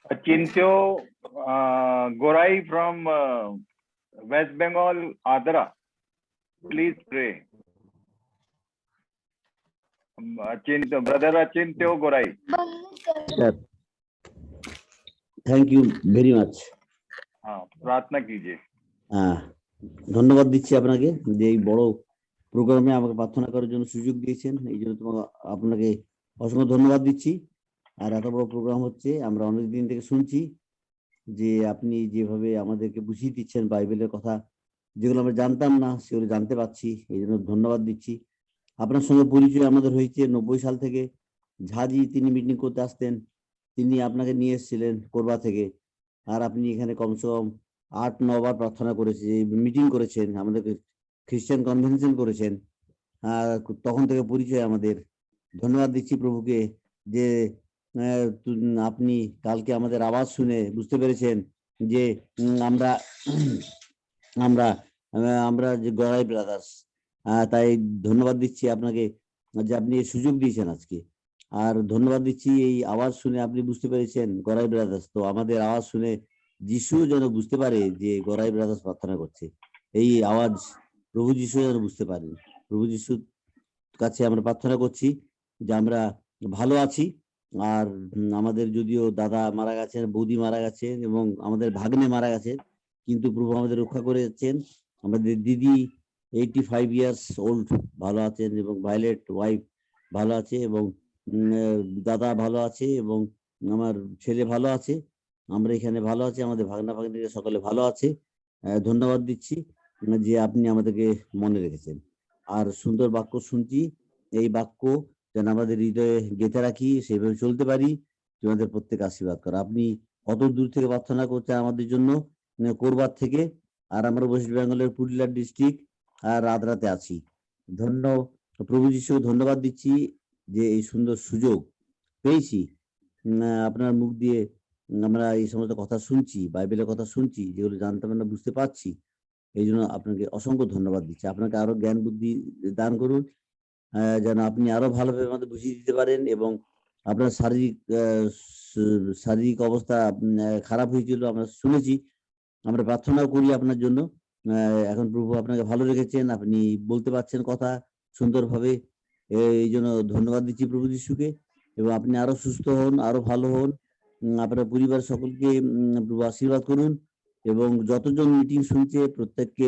Chintyo Gorai from West Bengal, Adra. Please pray. Achintyo, brother Achintyo Gorai. Sir, thank you very much. हाँ, प्रार्थना कीजिए। ধন্যবাদ দিচ্ছি আপনাকে যে এই বড় প্রোগ্রামে আমাকে প্রার্থনা করার জন্য সুযোগ দিয়েছেন, এই জন্য আপনাকে অসংখ্য ধন্যবাদ দিচ্ছি। আর এত বড় প্রোগ্রাম হচ্ছে, আমরা অনেকদিন থেকে শুনছি যে আপনি যেভাবে আমাদেরকে বুঝিয়ে দিচ্ছেন বাইবেলের কথা, যেগুলো আমরা জানতাম না সেগুলো জানতে পারছি, এই জন্য ধন্যবাদ দিচ্ছি। আপনার সঙ্গে পরিচয় আমাদের হয়েছে 90 সাল থেকে। ঝাজি তিনি মিটিং করতে আসতেন, তিনি আপনাকে নিয়ে এসেছিলেন কোরবা থেকে, আর আপনি এখানে কমসে কম 8-9 বার প্রার্থনা করেছেন, মিটিং করেছেন, আমাদেরকে খ্রিস্টান কনভেনশন করেছেন। তখন থেকে পরিচয় আমাদের। ধন্যবাদ দিচ্ছি প্রভুকে যে আপনি কালকে আমাদের আওয়াজ শুনে বুঝতে পেরেছেন যে আমরা আমরা আমরা যে গড়াই ব্রাদার্স। তাই ধন্যবাদ দিচ্ছি আপনাকে যে আপনি এই সুযোগ দিয়েছেন আজকে। আর ধন্যবাদ দিচ্ছি এই আওয়াজ শুনে আপনি বুঝতে পেরেছেন গড়াই ব্রাদার্স। তো আমাদের আওয়াজ শুনে যিশু যেন বুঝতে পারে যে গড়াই ব্রাদার্স প্রার্থনা করছে, এই আওয়াজ প্রভু যিশু যেন বুঝতে পারেন। প্রভু যিশুর কাছে আমরা প্রার্থনা করছি যে আমরা ভালো আছি। আর আমাদের যদিও দাদা মারা গেছেন, বৌদি মারা গেছেন এবং আমাদের ভাগ্নে মারা গেছেন, কিন্তু প্রভু আমাদের রক্ষা করেছেন। আমাদের দিদি 85 ইয়ার্স ওল্ড ভালো আছেন, এবং ভায়োলেট ওয়াইফ ভালো আছে, এবং দাদা ভালো আছে, এবং আমার ছেলে ভালো আছে। আমরা এখানে ভালো আছি, আমাদের ভাগনা ভাগ্নিরা সকলে ভালো আছে। ধন্যবাদ দিচ্ছি যে আপনি আমাদেরকে মনে রেখেছেন। আর সুন্দর বাক্য শুনছি, এই বাক্য যেন আমাদের হৃদয়ে গেঁথে রাখি, সেইভাবে চলতে পারি। তোমাদের প্রত্যেক আশীর্বাদ করো। আপনি কত দূর থেকে প্রার্থনা করছেন আমাদের জন্য, কোরবার থেকে। আর আমরা ওয়েস্ট বেঙ্গলের পুরুলিয়া ডিস্ট্রিক্ট আর আদ্রাতে আছি। প্রভু যিশু ধন্যবাদ দিচ্ছি যে এই সুন্দর সুযোগ পেয়েছি। আপনার মুখ দিয়ে আমরা এই সমস্ত কথা শুনছি, বাইবেলের কথা শুনছি, যেগুলো জানতাম না, বুঝতে পারছি। এই জন্য আপনাকে অসংখ্য ধন্যবাদ দিচ্ছি। আপনাকে আরো জ্ঞান বুদ্ধি দান করুন, যেন আপনি আরো ভালোভাবে আমাদের বুঝিয়ে দিতে পারেন। এবং আপনার শারীরিক অবস্থা খারাপ হয়েছিল আমরা শুনেছি, আমরা প্রার্থনাও করি আপনার জন্য। এখন প্রভু আপনাকে ভালো রেখেছেন, আপনি বলতে পারছেন কথা সুন্দরভাবে। এই জন্য ধন্যবাদ দিচ্ছি প্রভু যিশুকে। এবং আপনি আরো সুস্থ হন, আরো ভালো হন। আপনার পরিবার সকলকে প্রভু আশীর্বাদ করুন, এবং যতজন মিটিং শুনছে প্রত্যেককে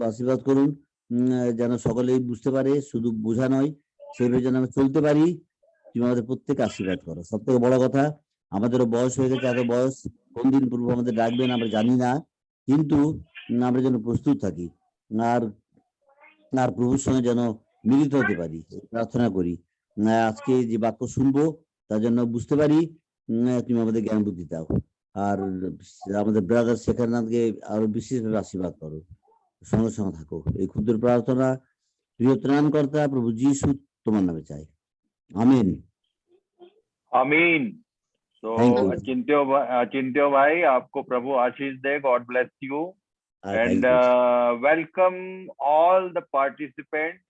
আশীর্বাদ করুন, যেন সকলেই বুঝতে পারে, শুধু বোঝা নয়, সেভাবে যেন আমরা চলতে পারি। তুমি আমাদের প্রত্যেকে আশীর্বাদ করো। সব থেকে বড় কথা, আমাদেরও বয়স হয়ে গেছে, এত বয়স কোন দিন প্রভু আমাদের ডাকবেন আমরা জানি না, কিন্তু আমরা যেন প্রস্তুত থাকি, আর আর প্রভুর সঙ্গে যেন মিলিত হতে পারি, প্রার্থনা করি। আজকে যে বাক্য শুনবো তার জন্য বুঝতে পারি, তুমি আমাদের জ্ঞান বুদ্ধি দাও। আর আমাদের ব্রাদার শেখরনাথকে আরো বিশেষভাবে আশীর্বাদ করো, সঙ্গে সঙ্গে থাকো। এই ক্ষুদ্র প্রার্থনা প্রিয় ত্রাণকর্তা প্রভু যিশু তোমার নামে চাই, আমিন। आमीन। तो चिंत्यो भाई, आपको प्रभु आशीष दे। God bless you and welcome all the participant.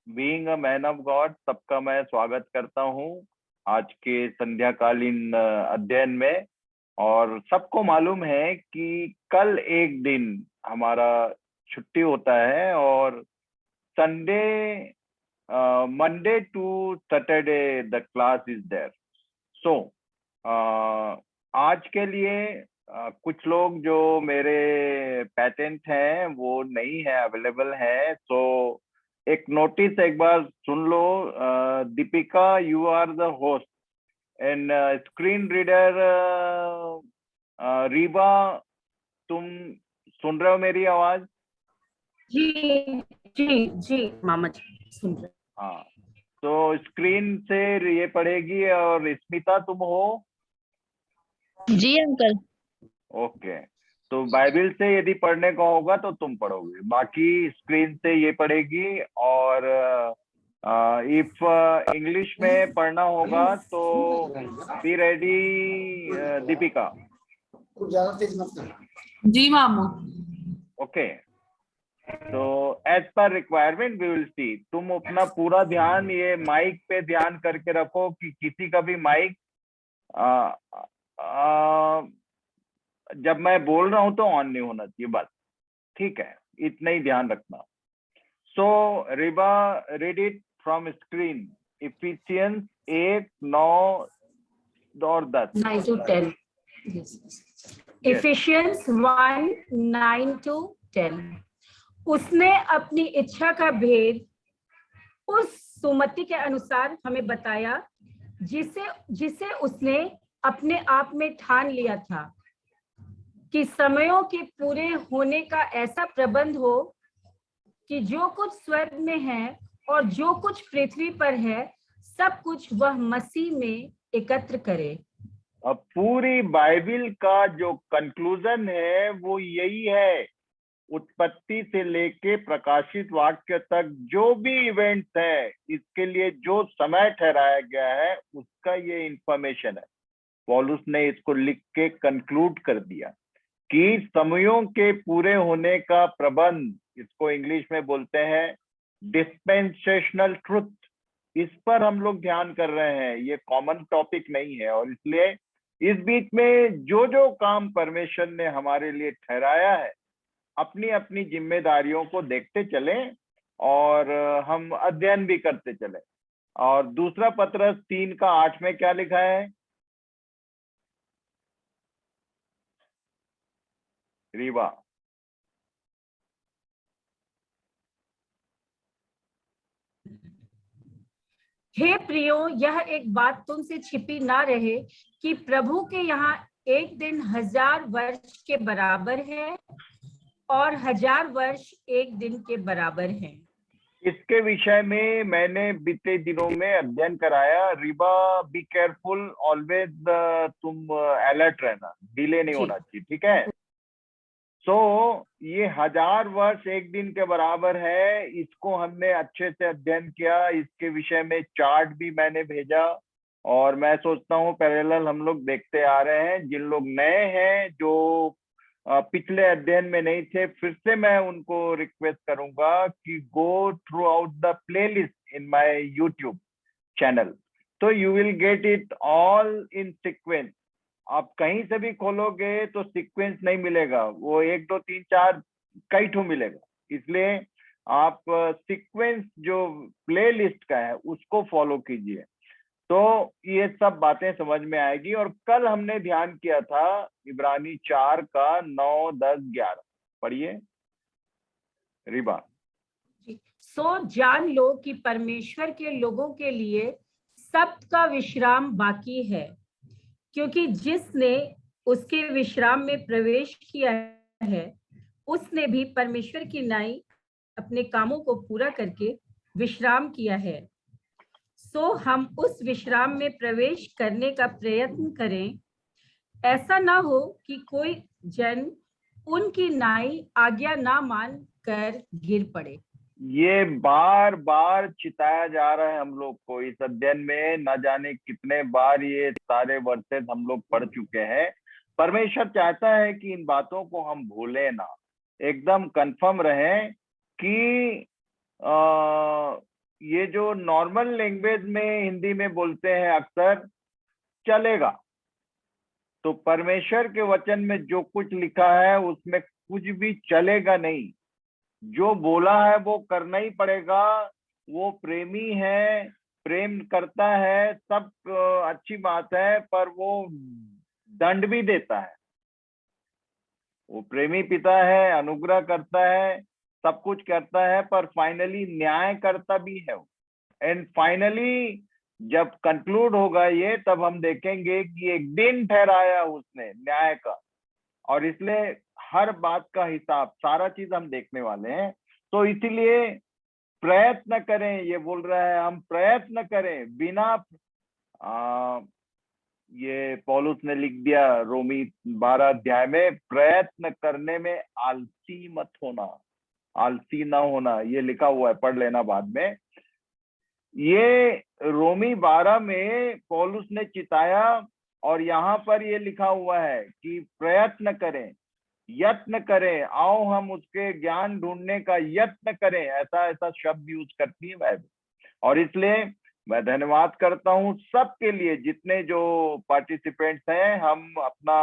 Being a man of God, सबका मैं स्वागत करता हूँ आज के संध्याकालीन अध्ययन में। और सबको मालूम है कि कल एक दिन हमारा छुट्टी होता है, और Sunday Monday to Saturday the class is there. So आज के लिए कुछ लोग जो मेरे पेटेंट हैं वो नहीं है, अवेलेबल है। सो एक नोटिस एक बार सुन लो। Deepika, you are the host and screen reader Riba, तुम सुन रहे हो मेरी आवाज? जी जी जी मामा जी सुन रहे। हाँ, तो स्क्रीन से ये पढ़ेगी। और स्मिता तुम हो? जी अंकल। ओके, तो बाइबल से यदि पढ़ने का होगा तो तुम पढ़ोगे, बाकी स्क्रीन से ये पढ़ेगी। और इफ इंग्लिश में पढ़ना होगा तो बी रेडी दीपिका। जी मामू। ओके, तो as per requirement we will see. तुम अपना पूरा ध्यान ये माइक पे ध्यान करके रखो कि किसी का भी माइक जब मैं बोल रहा हूं तो ऑन नहीं होना चाहिए बस, ठीक है, इतना ही ध्यान रखना। So Riba read it from screen, Ephesians 1:9 और 10। 9 to 10. Yes. Ephesians 1:9 to 10. उसने अपनी इच्छा का भेद उस सुमति के अनुसार हमें बताया, जिसे उसने अपने आप में ठान लिया था कि समयों के पूरे होने का ऐसा प्रबंध हो कि जो कुछ स्वर्ग में है और जो कुछ पृथ्वी पर है, सब कुछ वह मसीह में एकत्र करे। अब पूरी बाइबिल का जो कंक्लूजन है वो यही है, उत्पत्ति से लेके प्रकाशित वाक्य तक जो भी इवेंट्स है, इसके लिए जो समय ठहराया गया है उसका ये इंफॉर्मेशन है। पौलुस ने इसको लिख के कंक्लूड कर दिया कि समयों के पूरे होने का प्रबंध, इसको इंग्लिश में बोलते हैं डिस्पेंसेशनल ट्रुथ, इस पर हम लोग ध्यान कर रहे हैं। ये कॉमन टॉपिक नहीं है, और इसलिए इस बीच में जो जो काम परमेश्वर ने हमारे लिए ठहराया है, अपनी अपनी जिम्मेदारियों को देखते चलें और हम अध्ययन भी करते चलें। और दूसरा पत्रस 3:8 में क्या लिखा है? रीवा, हे प्रियो, यह एक बात तुमसे छिपी ना रहे कि प्रभु के यहाँ एक दिन 1000 वर्ष के बराबर है और 1000 वर्ष एक दिन के बराबर है। इसके विषय में मैंने बीते दिनों में अध्ययन कराया। रिबा, बी केयरफुल, ऑलवेज तुम अलर्ट रहना, डिले नहीं होना चाहिए, ठीक है? सो ये 1000 वर्ष एक दिन के बराबर है, इसको हमने अच्छे से अध्ययन किया। इसके विषय में चार्ट भी मैंने भेजा, और मैं सोचता हूँ पैरेलल हम लोग देखते आ रहे हैं। जिन लोग नए हैं, जो पिछले अध्ययन में नहीं थे, फिर से मैं उनको रिक्वेस्ट करूंगा कि go throughout the playlist in my YouTube channel, तो you will get it all in sequence. आप कहीं से भी खोलोगे तो सीक्वेंस नहीं मिलेगा, वो 1 2 3 4 कई ठो मिलेगा। इसलिए आप सीक्वेंस जो प्ले लिस्ट का है उसको फॉलो कीजिए, तो ये सब बातें समझ में आएगी। और कल हमने ध्यान किया था इब्रानी 4 का 9, 10, 11। पढ़िए रिबा। सो जान लो कि परमेश्वर के लोगों के लिए सब्त का विश्राम बाकी है, क्योंकि जिसने उसके विश्राम में प्रवेश किया है, उसने भी परमेश्वर की नाई अपने कामों को पूरा करके विश्राम किया है। सो हम उस विश्राम में प्रवेश करने का प्रयत्न करें, ऐसा ना हो कि कोई जन उनकी नाई आज्ञा ना मान कर गिर पड़े। ये बार बार चिताया जा रहा है हम लोग को इस अध्ययन में, न जाने कितने बार ये सारे वर्सेस हम लोग पढ़ चुके हैं। परमेश्वर चाहता है कि इन बातों को हम भूलें ना, एकदम कंफर्म रहें कि ये जो नॉर्मल लैंग्वेज में हिंदी में बोलते हैं अक्सर, चलेगा। तो परमेश्वर के वचन में जो कुछ लिखा है उसमें कुछ भी चलेगा नहीं, जो बोला है वो करना ही पड़ेगा। वो प्रेमी है, प्रेम करता है, सब अच्छी बात है, पर वो दंड भी देता है। वो प्रेमी पिता है, अनुग्रह करता है, सब कुछ करता है, पर फाइनली न्याय करता भी है। एंड फाइनली जब कंक्लूड होगा ये, तब हम देखेंगे कि एक दिन ठहराया उसने न्याय का, और इसलिए हर बात का हिसाब, सारा चीज हम देखने वाले हैं। तो इसीलिए प्रयत्न करें, ये बोल रहा है हम प्रयत्न करें बिना ये पौलुस ने लिख दिया रोमी 12 अध्याय में, प्रयत्न करने में आलसी मत होना, आलसी ना होना, ये लिखा हुआ है, पढ़ लेना बाद में। ये रोमी 12 में पौलुस ने चिताया, और यहाँ पर ये लिखा हुआ है कि प्रयत्न करें, यत्न करें, आओ हम उसके ज्ञान ढूंढने का यत्न करें, ऐसा ऐसा शब्द यूज करती है बाइबल। और इसलिए मैं धन्यवाद करता हूँ सबके लिए, जितने जो पार्टिसिपेंट्स हैं। हम अपना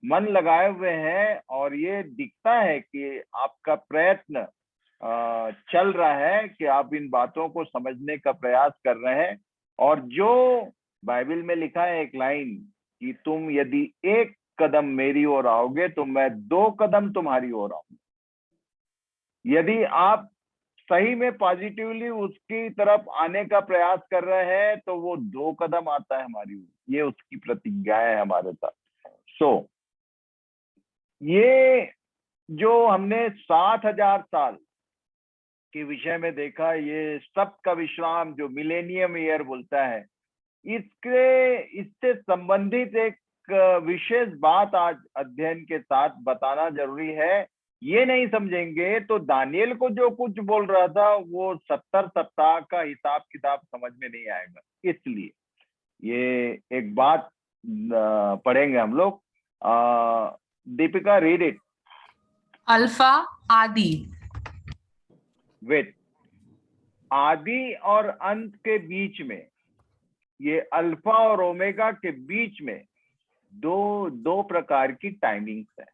मन लगाए हुए हैं और ये दिखता है कि आपका प्रयत्न चल रहा है, कि आप इन बातों को समझने का प्रयास कर रहे हैं। और जो बाइबल में लिखा है एक लाइन कि तुम यदि एक कदम मेरी ओर आओगे तो मैं 2 कदम तुम्हारी ओर आऊंगा। यदि आप सही में पॉजिटिवली उसकी तरफ आने का प्रयास कर रहे हैं तो वो 2 कदम आता है हमारी ओर। ये उसकी प्रतिज्ञा है हमारे साथ। सो ये जो हमने 7000 साल के विषय में देखा, ये सबका विश्राम जो मिलेनियम ईयर बोलता है, इससे संबंधित एक विशेष बात आज अध्ययन के साथ बताना जरूरी है। ये नहीं समझेंगे तो दानियल को जो कुछ बोल रहा था वो 70 सप्ताह का हिसाब किताब समझ में नहीं आएगा। इसलिए ये एक बात पढ़ेंगे हम लोग। Deepika, read it. अल्फा, आदि। वेट, आदि और अंत के बीच में, ये अल्फा और ओमेगा के बीच में दो प्रकार की टाइमिंग्स है।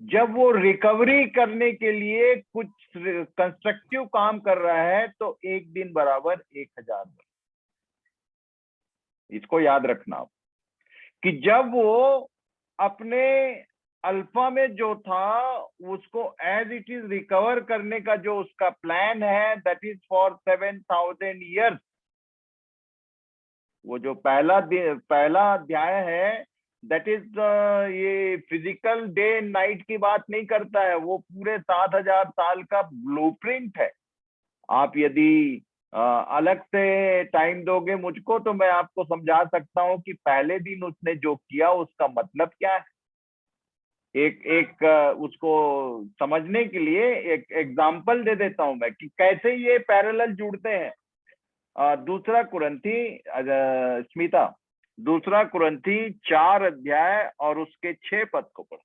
जब वो रिकवरी करने के लिए कुछ कंस्ट्रक्टिव काम कर रहा है तो एक दिन बराबर 1000 वर्ष। इसको याद रखना आप, कि जब वो अपने अल्फा में जो था उसको एज इट इज रिकवर करने का जो उसका प्लान है, दैट इज फॉर 7000 ईयर्स। वो जो पहला अध्याय है, दैट इज ये फिजिकल डे एंड नाइट की बात नहीं करता है, वो पूरे 7000 साल का ब्लूप्रिंट है। आप यदि अलग से टाइम दोगे मुझको तो मैं आपको समझा सकता हूं कि पहले दिन उसने जो किया उसका मतलब क्या है। एक उसको समझने के लिए एक एग्जाम्पल दे देता हूं मैं कि कैसे ये पैरेलल जुड़ते हैं। दूसरा कुरिन्थी, स्मिता, दूसरा कुरिन्थी 4 अध्याय और उसके 6 पद को पढ़ो।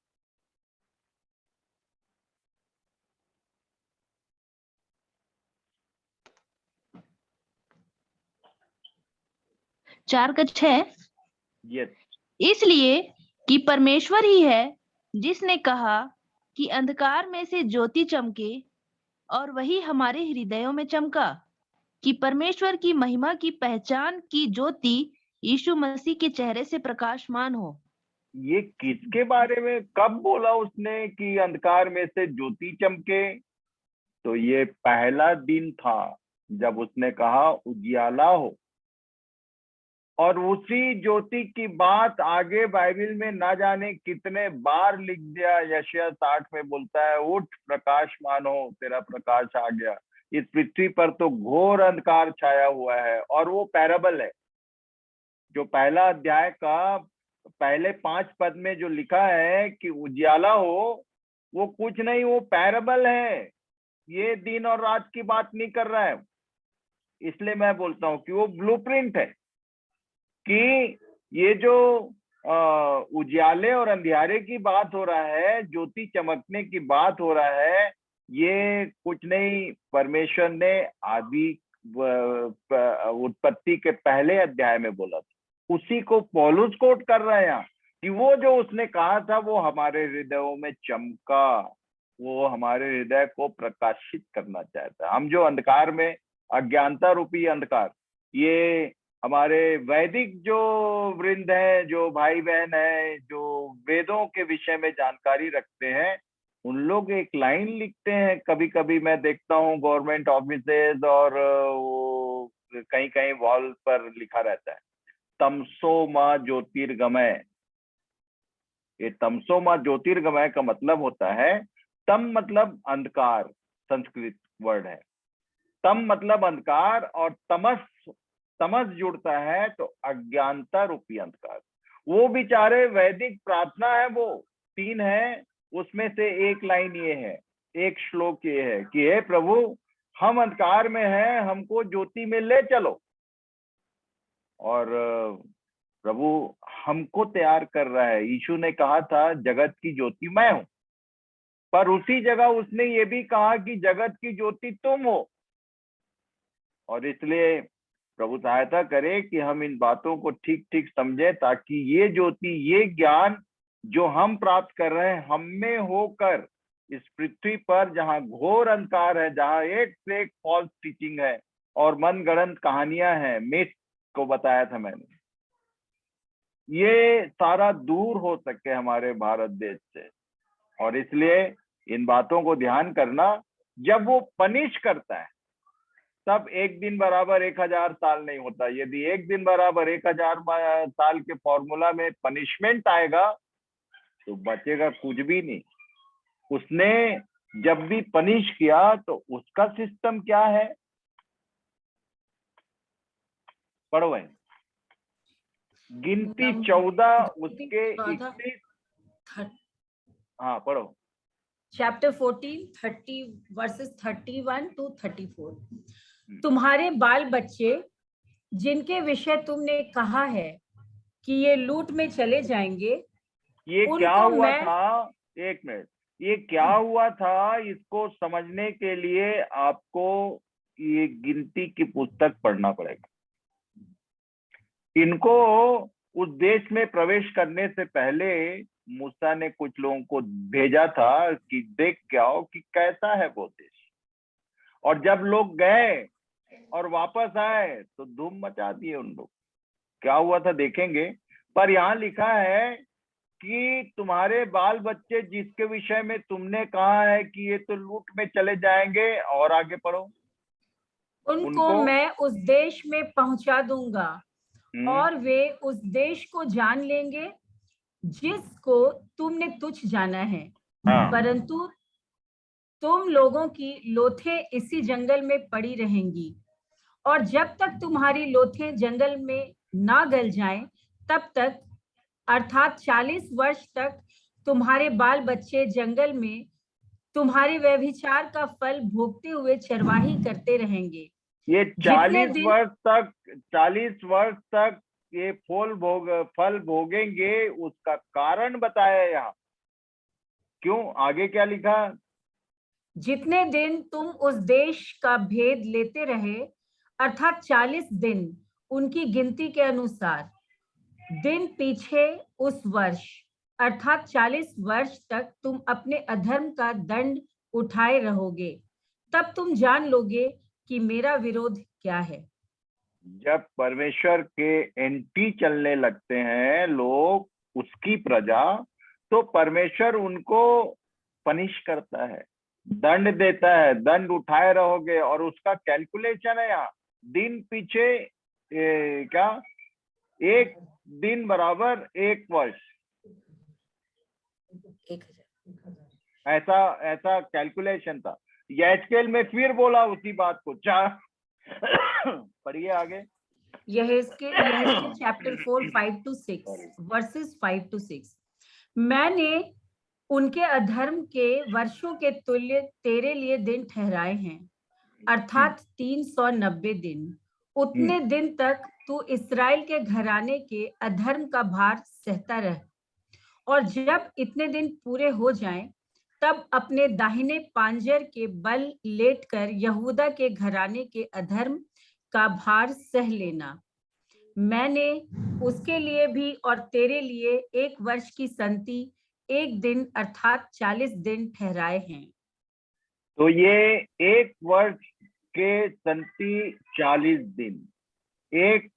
4:6। यस। इसलिए कि परमेश्वर ही है जिसने कहा कि अंधकार में से ज्योति चमके, और वही हमारे हृदयों में चमका, कि परमेश्वर की महिमा की पहचान की ज्योति यीशु मसीह के चेहरे से प्रकाशमान हो। ये किसके बारे में कब बोला उसने कि अंधकार में से ज्योति चमके? तो ये पहला दिन था जब उसने कहा उजियाला हो। और उसी ज्योति की बात आगे बाइबल में ना जाने कितने बार लिख दिया। यशायाह 60 में बोलता है, उठ प्रकाशमान हो, तेरा प्रकाश आ गया। इस पृथ्वी पर तो घोर अंधकार छाया हुआ है। और वो पैराबल है जो पहला अध्याय का पहले 5 पद में जो लिखा है कि उजियाला हो, वो कुछ नहीं, वो पैराबल है। ये दिन और रात की बात नहीं कर रहा है। इसलिए मैं बोलता हूं कि वो ब्लूप्रिंट है, कि ये जो उजियाले और अंधियारे की बात हो रहा है, ज्योति चमकने की बात हो रहा है, ये कुछ नहीं, परमेश्वर ने आदि उत्पत्ति के पहले अध्याय में बोला था। उसी को पौलुस कोट कर रहे हैं कि वो जो उसने कहा था वो हमारे हृदयों में चमका, वो हमारे हृदय को प्रकाशित करना चाहता है। हम जो अंधकार में, अज्ञानता रूपी अंधकार, ये हमारे वैदिक जो वृंद है, जो भाई बहन है, जो वेदों के विषय में जानकारी रखते हैं, उन लोग एक लाइन लिखते हैं। कभी कभी मैं देखता हूँ गवर्नमेंट ऑफिसेज और वो कहीं कहीं वॉल पर लिखा रहता है, तमसो माँ ज्योतिर्गमय। ये तमसो माँ ज्योतिर्गमय का मतलब होता है, तम मतलब अंधकार, संस्कृत वर्ड है। तम मतलब अंधकार और तमस जुड़ता है तो अज्ञानता रूपी अंधकार। वो बेचारे वैदिक प्रार्थना है, वो 3 है, उसमें से एक लाइन ये है, एक श्लोक ये है कि हे प्रभु, हम अंधकार में हैं, हमको ज्योति में ले चलो। और प्रभु हमको तैयार कर रहा है। यीशु ने कहा था जगत की ज्योति मैं हूं, पर उसी जगह उसने ये भी कहा कि जगत की ज्योति तुम हो। और इसलिए प्रभु सहायता करे कि हम इन बातों को ठीक ठीक समझें, ताकि ये ज्योति, ये ज्ञान जो हम प्राप्त कर रहे हैं, हम में होकर इस पृथ्वी पर जहां घोर अंधकार है, जहां एक से एक फॉल्स टीचिंग है और मनगढ़ंत कहानियां हैं, मिथ को बताया था मैंने, ये सारा दूर हो सके हमारे भारत देश से। और इसलिए इन बातों को ध्यान करना, जब वो पनिश करता है तब एक दिन बराबर 1000 साल नहीं होता। यदि एक दिन बराबर 1000 साल के फॉर्मूला में पनिशमेंट आएगा तो बचेगा कुछ भी नहीं। उसने जब भी पनिश किया तो उसका सिस्टम क्या है, पढ़ो भाई। गिनती 14 उसके 21, हाँ पढ़ो। Chapter 14 30 versus 31 to 34। तुम्हारे बाल बच्चे जिनके विषय तुमने कहा है कि ये लूट में चले जाएंगे, ये क्या हुआ था, एक मिनट, ये क्या हुआ था, इसको समझने के लिए आपको ये गिनती की पुस्तक पढ़ना पड़ेगा। इनको उस देश में प्रवेश करने से पहले मूसा ने कुछ लोगों को भेजा था कि देख के आओ कि कैसा है वो देश। और जब लोग गए और वापस आए तो धूम मचा दिए उन लोग। क्या हुआ था देखेंगे। पर यहाँ लिखा है कि तुम्हारे बाल बच्चे जिसके विषय में तुमने कहा है कि ये तो लूट में चले जाएंगे, और आगे पढ़ो, उनको मैं उस देश में पहुंचा दूंगा और वे उस देश को जान लेंगे जिसको तुमने तुच्छ जाना है। परंतु तुम लोगों की लोथें इसी जंगल में पड़ी रहेंगी, और जब तक तुम्हारी लोथें जंगल में ना गल जाएं, तब तक अर्थात 40 वर्ष तक तुम्हारे बाल बच्चे जंगल में तुम्हारे व्यभिचार का फल भोगते हुए चरवाही करते रहेंगे। ये 40 वर्ष तक ये फल भोगेंगे। उसका कारण बताया यहाँ, क्यों, आगे क्या लिखा। जितने दिन तुम उस देश का भेद लेते रहे, अर्थात 40 दिन उनकी गिनती के अनुसार, दिन पीछे उस वर्ष, अर्थात 40 वर्ष तक तुम अपने अधर्म का दंड उठाए रहोगे, तब तुम जान लोगे कि मेरा विरोध क्या है। जब परमेश्वर के एंटी चलने लगते हैं लोग, उसकी प्रजा, तो परमेश्वर उनको पनिश करता है, दंड देता है, दंड उठाए रहोगे। और उसका कैलकुलेशन है यहाँ, दिन पीछे क्या, एक दिन बराबर 1 वर्ष, ऐसा कैलकुलेशन था। यहेजकेल में फिर बोला उसी बात को। पढ़िए आगे। यहेजकेल चैप्टर 4 5 to 6 वर्सेस 5 to 6। मैंने उनके अधर्म के वर्षों के तुल्य तेरे लिए दिन ठहराए हैं, अर्थात 390 दिन। उतने दिन तक तू इस्राएल के घराने के अधर्म का भार सहता रह, और जब इतने दिन पूरे हो जाएं, तब अपने दाहिने पांजर के बल लेटकर यहूदा के घराने के अधर्म का भार सह लेना। मैंने उसके लिए भी और तेरे लिए 1 वर्ष की संति 1 दिन अर्थात 40 दिन ठहराए हैं। तो ये 1 वर्ष के संति 40 दिन, 1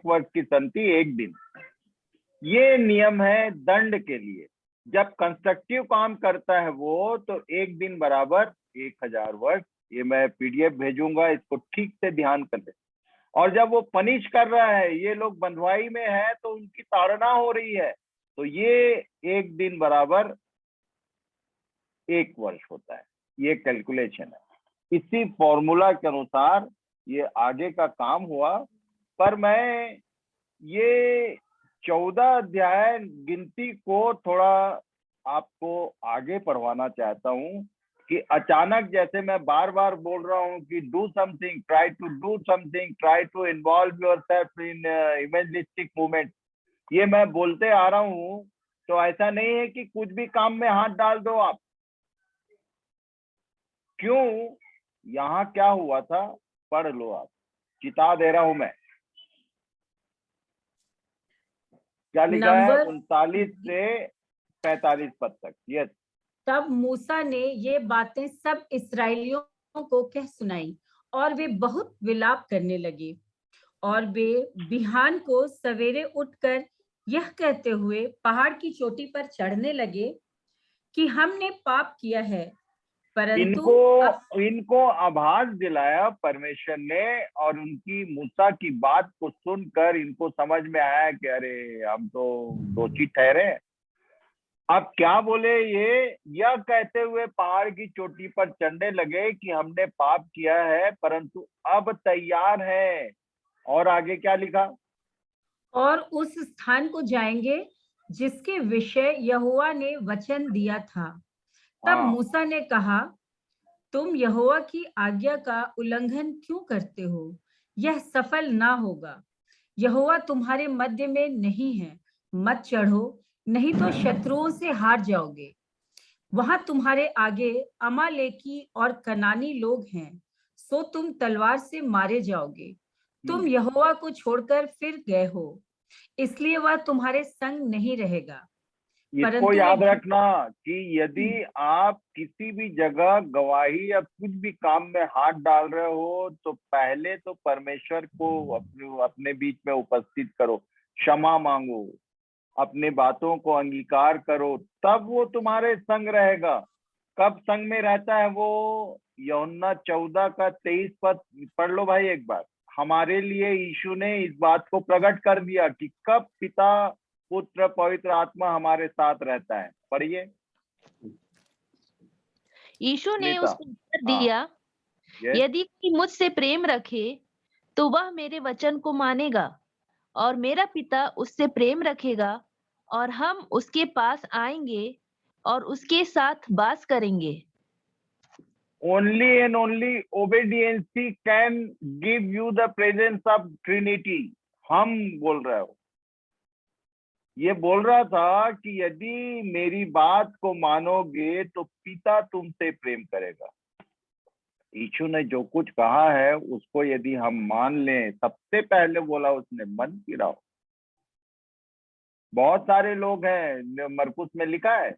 वर्ष की संति 1 दिन, ये नियम है दंड के लिए। जब कंस्ट्रक्टिव काम करता है वो, तो 1 दिन बराबर 1000 वर्ष। ये मैं पीडीएफ भेजूंगा, इसको ठीक से ध्यान कर ले। और जब वो पनिश कर रहा है, ये लोग बंधुआई में है तो उनकी ताड़ना हो रही है, तो ये 1 दिन बराबर 1 वर्ष होता है। ये कैलकुलेशन है, इसी फॉर्मूला के अनुसार ये आगे का काम हुआ। पर मैं ये 14 अध्याय गिनती को थोड़ा आपको आगे पढ़वाना चाहता हूं कि अचानक, जैसे मैं बार बार बोल रहा हूं कि do something, try to do something, try to involve yourself in evangelistic movement, ये मैं बोलते आ रहा हूं, तो ऐसा नहीं है कि कुछ भी काम में हाथ डाल दो आप। क्यों? यहाँ क्या हुआ था, पढ़ लो आप, चिता दे रहा हूं मैं। क्या लिखा है, नंबर 39 से 45 पद तक। यस। तब मूसा ने ये बातें सब इस्राएलियों को कह सुनाई और वे बहुत विलाप करने लगे। और वे बिहान को सवेरे उठकर यह कहते हुए पहाड़ की चोटी पर चढ़ने लगे कि हमने पाप किया है, परंतु इनको आभास दिलाया परमेश्वर ने, और उनकी मूसा की बात को सुनकर इनको समझ में आया कि अरे हम तो दोषी ठहरे। अब क्या बोले ये, यह कहते हुए पहाड़ की चोटी पर चढ़ने लगे कि हमने पाप किया है, परंतु अब तैयार है। और आगे क्या लिखा, और उस स्थान को जाएंगे जिसके विषय यहोवा ने वचन दिया था। तब हाँ, मूसा ने कहा, तुम यहोवा की आज्ञा का उल्लंघन क्यों करते हो? यह सफल ना होगा। यहोवा तुम्हारे मध्य में नहीं है, मत चढ़ो, नहीं तो शत्रुओं से हार जाओगे। वहां तुम्हारे आगे अमालेकी और कनानी लोग हैं, सो तुम तलवार से मारे जाओगे। तुम यहोवा को छोड़कर फिर गए हो, इसलिए वह तुम्हारे संग नहीं रहेगा। इसको परंतु याद रखना कि यदि आप किसी भी जगह गवाही या कुछ भी काम में हाथ डाल रहे हो, तो पहले तो परमेश्वर को अपने बीच में उपस्थित करो, क्षमा मांगो, अपने बातों को अंगीकार करो, तब वो तुम्हारे संग रहेगा। कब संग में रहता है वो, यूहन्ना 14 का 23 पद पढ़ लो भाई एक बार। हमारे लिए यीशु ने इस बात को प्रकट कर दिया कि कब पिता, पुत्र, पवित्र आत्मा हमारे साथ रहता है। पढ़िए। यीशु ने सुनीता। उसको उत्तर दिया, यस। यदि कोई मुझसे प्रेम रखे तो वह मेरे वचन को मानेगा, और मेरा पिता उससे प्रेम रखेगा, और हम उसके पास आएंगे और उसके साथ वास करेंगे। Only and only obedience can give you the presence of Trinity. हम बोल रहे हो, ये बोल रहा था कि यदि मेरी बात को मानोगे तो पिता तुमसे प्रेम करेगा। यीशु ने जो कुछ कहा है उसको यदि हम मान लें, सबसे पहले बोला उसने मन फिराओ। बहुत सारे लोग हैं, मरकुस में लिखा है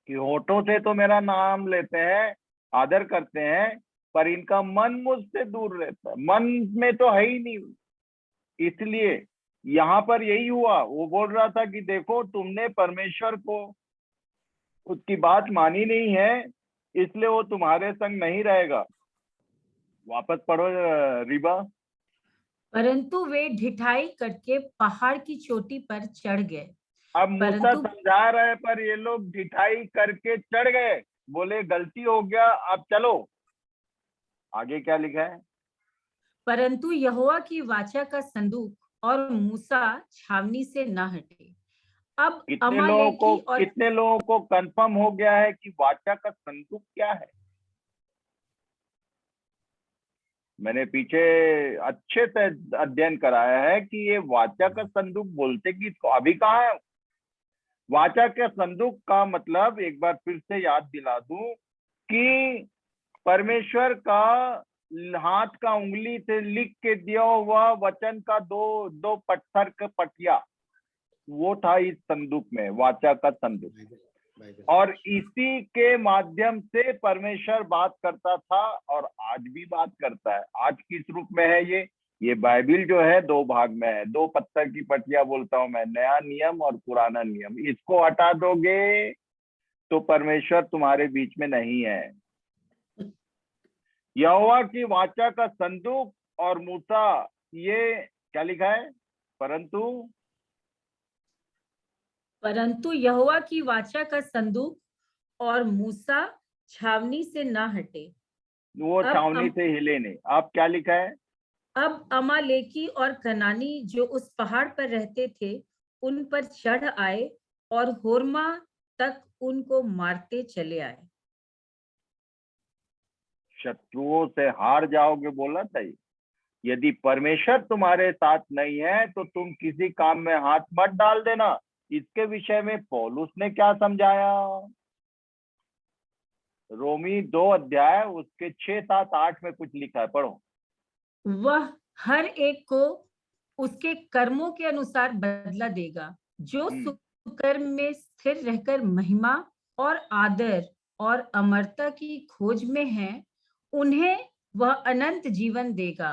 कि होठों से तो मेरा नाम लेते हैं, आदर करते हैं, पर इनका मन मुझसे दूर रहता है, मन में तो है ही नहीं। इसलिए यहाँ पर यही हुआ, वो बोल रहा था कि देखो तुमने परमेश्वर को, उसकी बात मानी नहीं है, इसलिए वो तुम्हारे संग नहीं रहेगा। वापस पढ़ो रिबा। परंतु वे ढिठाई करके पहाड़ की चोटी पर चढ़ गए। अब मूसा समझा रहे, पर ये लोग ढिठाई करके चढ़ गए, बोले गलती हो गया, अब चलो। आगे क्या लिखा है, परंतु यहोवा की वाचा का संदूक और मूसा छावनी से ना हटे। अब कितने लोगों को कंफर्म हो गया है कि वाचा का संदूक क्या है? मैंने पीछे अच्छे से अध्ययन कराया है कि ये वाचा का संदूक बोलते कि इसको अभी कहाँ है। वाचा के संदूक का मतलब एक बार फिर से याद दिला दूं कि परमेश्वर का हाथ का उंगली से लिख के दिया हुआ वचन का दो पत्थर का पटिया, वो था इस संदूक में, वाचा का संदूक। और इसी के माध्यम से परमेश्वर बात करता था और आज भी बात करता है। आज किस रूप में है ये बाइबिल जो है दो भाग में है, दो पत्थर की पटिया बोलता हूं मैं, नया नियम और पुराना नियम। इसको हटा दोगे तो परमेश्वर तुम्हारे बीच में नहीं है। यहोवा की वाचा का संदूक और मूसा, ये क्या लिखा है, परंतु यहोवा की वाचा का संदूक और मूसा छावनी से ना हटे। वो छावनी से हिले नहीं। अब क्या लिखा है, अब अमालेकी और कनानी जो उस पहाड़ पर रहते थे उन पर चढ़ आए और होर्मा तक उनको मारते चले आए। शत्रुओं से हार जाओगे बोला था। यदि परमेश्वर तुम्हारे साथ नहीं है तो तुम किसी काम में हाथ मत डाल देना। इसके विषय में पौलुस ने क्या समझाया, रोमी 2 अध्याय उसके 6, 7, 8 में कुछ लिखा है, पढ़ो। वह हर एक को उसके कर्मों के अनुसार बदला देगा। जो सुकर्म में स्थिर रहकर महिमा और आदर और अमरता की खोज में हैं, उन्हें वह अनंत जीवन देगा।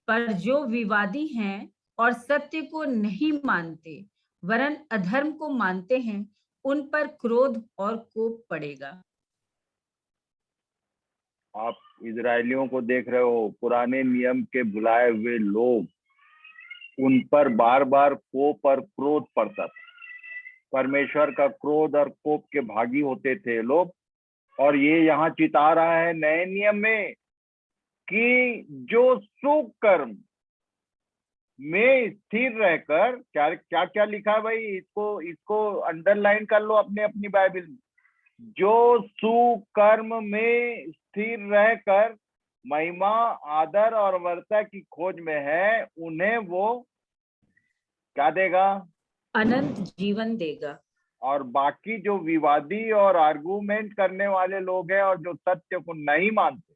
पर जो विवादी हैं और सत्य को नहीं मानते वरन अधर्म को मानते हैं, उन पर क्रोध और कोप पड़ेगा। आप इजरायलियों को देख रहे हो, पुराने नियम के भुलाए हुए लोग, उन पर बार बार कोप और क्रोध पड़ता था। परमेश्वर का क्रोध और कोप के भागी होते थे लोग। और ये यहाँ चिता रहा है नए नियम में कि जो सुकर्म में स्थिर रहकर, क्या क्या क्या लिखा है भाई, इसको अंडरलाइन कर लो अपने अपनी बाइबल में। जो सुकर्म में स्थिर रहकर महिमा, आदर और वर्ता की खोज में है, उन्हें वो क्या देगा? अनंत जीवन देगा। और बाकी जो विवादी और आर्गुमेंट करने वाले लोग हैं और जो सत्य को नहीं मानते,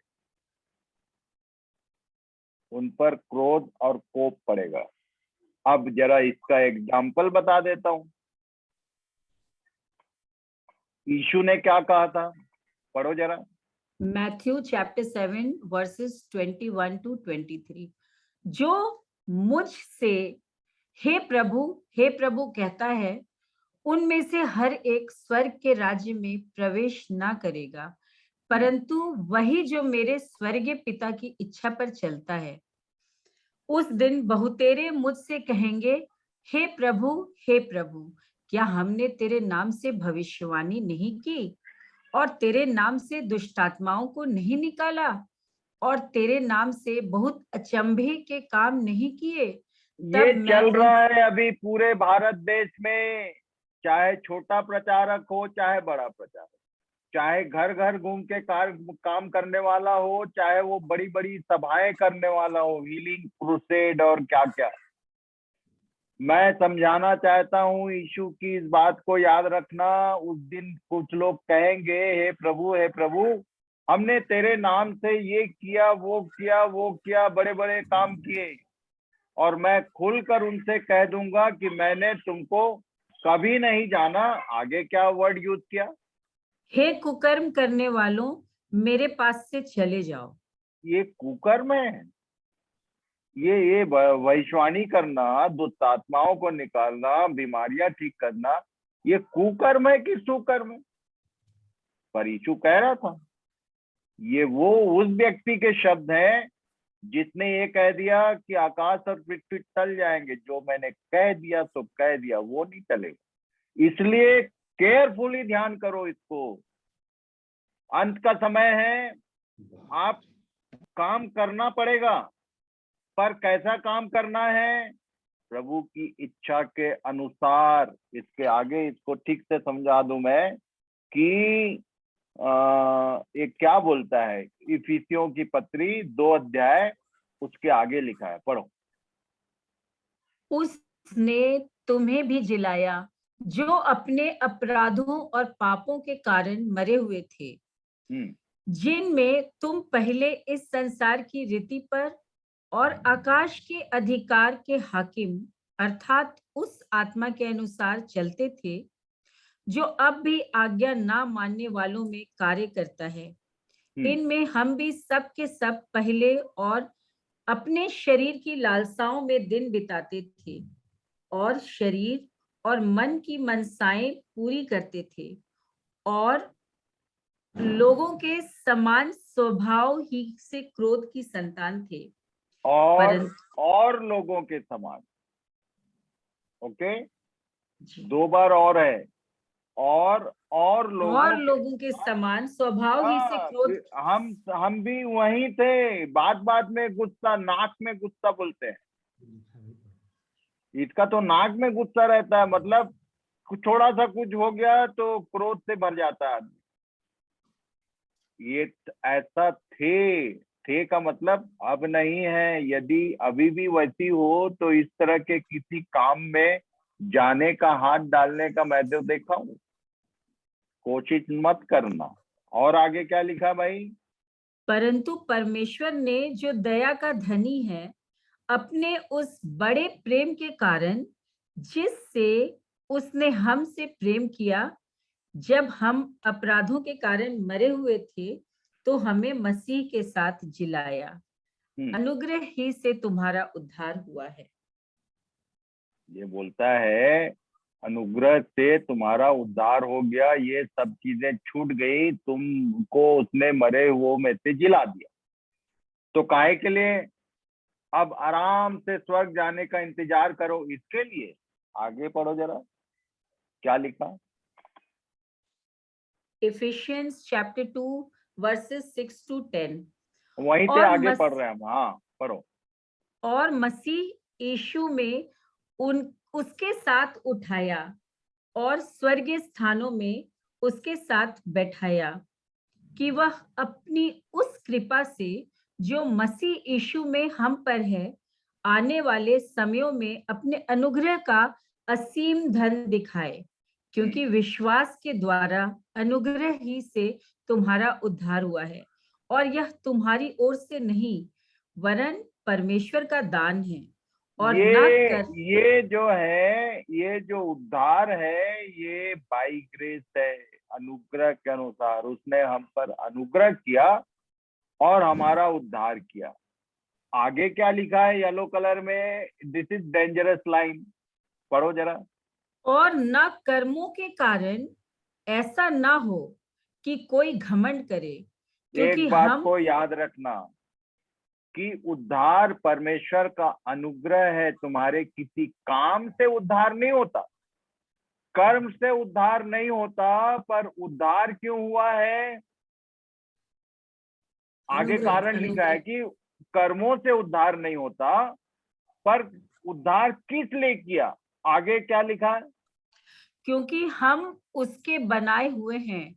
उन पर क्रोध और कोप पड़ेगा। अब जरा इसका एग्जाम्पल बता देता हूं। यीशु ने क्या कहा था, पढ़ो जरा। Matthew chapter 7 versus 21 to 23। जो मुझसे हे प्रभु कहता है, उनमें से हर एक स्वर्ग के राज्य में प्रवेश ना करेगा, परंतु वही जो मेरे स्वर्गीय पिता की इच्छा पर चलता है। उस दिन बहुतेरे मुझसे कहेंगे, हे प्रभु, क्या हमने तेरे नाम से भविष्यवाणी नहीं की और तेरे नाम से दुष्टात्माओं को नहीं निकाला और तेरे नाम से बहुत अचंभे के काम नहीं किए? ये चल रहा है अभी पूरे भारत देश में, चाहे छोटा प्रचारक हो चाहे बड़ा प्रचारक, चाहे घर घर घूम के काम करने वाला हो, चाहे वो बड़ी बड़ी सभाएं करने वाला हो, हीलिंग क्रूसेड और क्या क्या। मैं समझाना चाहता हूँ, यीशु की इस बात को याद रखना। उस दिन कुछ लोग कहेंगे, हे प्रभु, हमने तेरे नाम से ये किया, वो किया, बड़े बड़े काम किए। और मैं खुलकर उनसे कह दूंगा कि मैंने तुमको कभी नहीं जाना। आगे क्या वर्ड यूज किया? हे कुकर्म करने वालों, मेरे पास से चले जाओ। ये कुकर्म है। ये भविष्यवाणी करना, दुष्ट आत्माओं को निकालना, बीमारियां ठीक करना, ये कुकर्म है कि सुकर्म है? पर यीशु कह रहा था, ये वो उस व्यक्ति के शब्द हैं जिसने ये कह दिया कि आकाश और पृथ्वी टल जाएंगे, जो मैंने कह दिया तो कह दिया, वो नहीं टलेगा। इसलिए केयरफुली ध्यान करो इसको। अंत का समय है, आप काम करना पड़ेगा, पर कैसा काम करना है? प्रभु की इच्छा के अनुसार। इसके आगे इसको ठीक से समझा दूं मैं कि ये क्या बोलता है। इफिसियों की पत्री 2 अध्याय उसके आगे लिखा है, पढ़ो। उसने तुम्हें भी जिलाया जो अपने अपराधों और पापों के कारण मरे हुए थे, जिनमें तुम पहले इस संसार की रीति पर और आकाश के अधिकार के हाकिम अर्थात उस आत्मा के अनुसार चलते थे, जो अब भी आज्ञा ना मानने वालों में कार्य करता है। इनमें हम भी सब के सब पहले और अपने शरीर की लालसाओं में दिन बिताते थे और शरीर और मन की मनसाएं पूरी करते थे और लोगों के समान स्वभाव ही से क्रोध की संतान थे। और लोगों के समान, ओके, 2 बार और है, और लोगों के समान स्वभाव ही से क्रोध। हम भी वही थे। बात में गुस्सा, नाक में गुस्सा बोलते हैं। इसका तो नाक में गुस्सा रहता है, मतलब थोड़ा सा कुछ हो गया तो क्रोध से भर जाता है आदमी। ये ऐसा थे का मतलब अब नहीं है। यदि अभी भी वैसी हो तो इस तरह के किसी काम में जाने का, हाथ डालने का मैं तो देखा हूं। कोशिश मत करना। और आगे क्या लिखा भाई? परंतु परमेश्वर ने जो दया का धनी है, अपने उस बड़े प्रेम के कारण, जिससे उसने हमसे प्रेम किया, जब हम अपराधों के कारण मरे हुए थे, तो हमें मसीह के साथ जिलाया। अनुग्रह ही से तुम्हारा उद्धार हुआ है। ये बोलता है अनुग्रह से तुम्हारा उद्धार हो गया, ये सब चीजें छूट गई, तुमको उसने मरे हुओं में से जिला दिया। तो काहे के लिए? अब आराम से स्वर्ग जाने का इंतजार करो, इसके लिए। आगे पढ़ो जरा, क्या लिखा? Ephesians chapter 2 verses 6 to 10। वहीं से आगे पढ़ रहे हैं हम। हाँ, पढ़ो। और मसीह यीशु में उसके साथ उठाया और स्वर्गीय स्थानों में उसके साथ बैठाया, कि वह अपनी उस कृपा से जो मसीह यीशु में हम पर है, आने वाले समयों में अपने अनुग्रह का असीम धन दिखाए, क्योंकि विश्वास के द्वारा अनुग्रह ही से तुम्हारा उद्धार हुआ है, और यह तुम्हारी ओर से नहीं वरन परमेश्वर का दान है। और ये जो है, ये जो उद्धार है, ये बाई ग्रेस है, अनुग्रह के अनुसार उसने हम पर अनुग्रह किया और हमारा उद्धार किया। आगे क्या लिखा है येलो कलर में? दिस इज डेंजरस लाइन, पढ़ो जरा। और न कर्मों के कारण ऐसा ना हो कि कोई घमंड करे, क्योंकि एक बात को याद रखना कि उद्धार परमेश्वर का अनुग्रह है, तुम्हारे किसी काम से उद्धार नहीं होता, कर्म से उद्धार नहीं होता। पर उद्धार क्यों हुआ है? आगे कारण लिखा है कि कर्मों से उद्धार नहीं होता, पर उद्धार किस लिए किया? आगे क्या लिखा है? क्योंकि हम उसके बनाए हुए हैं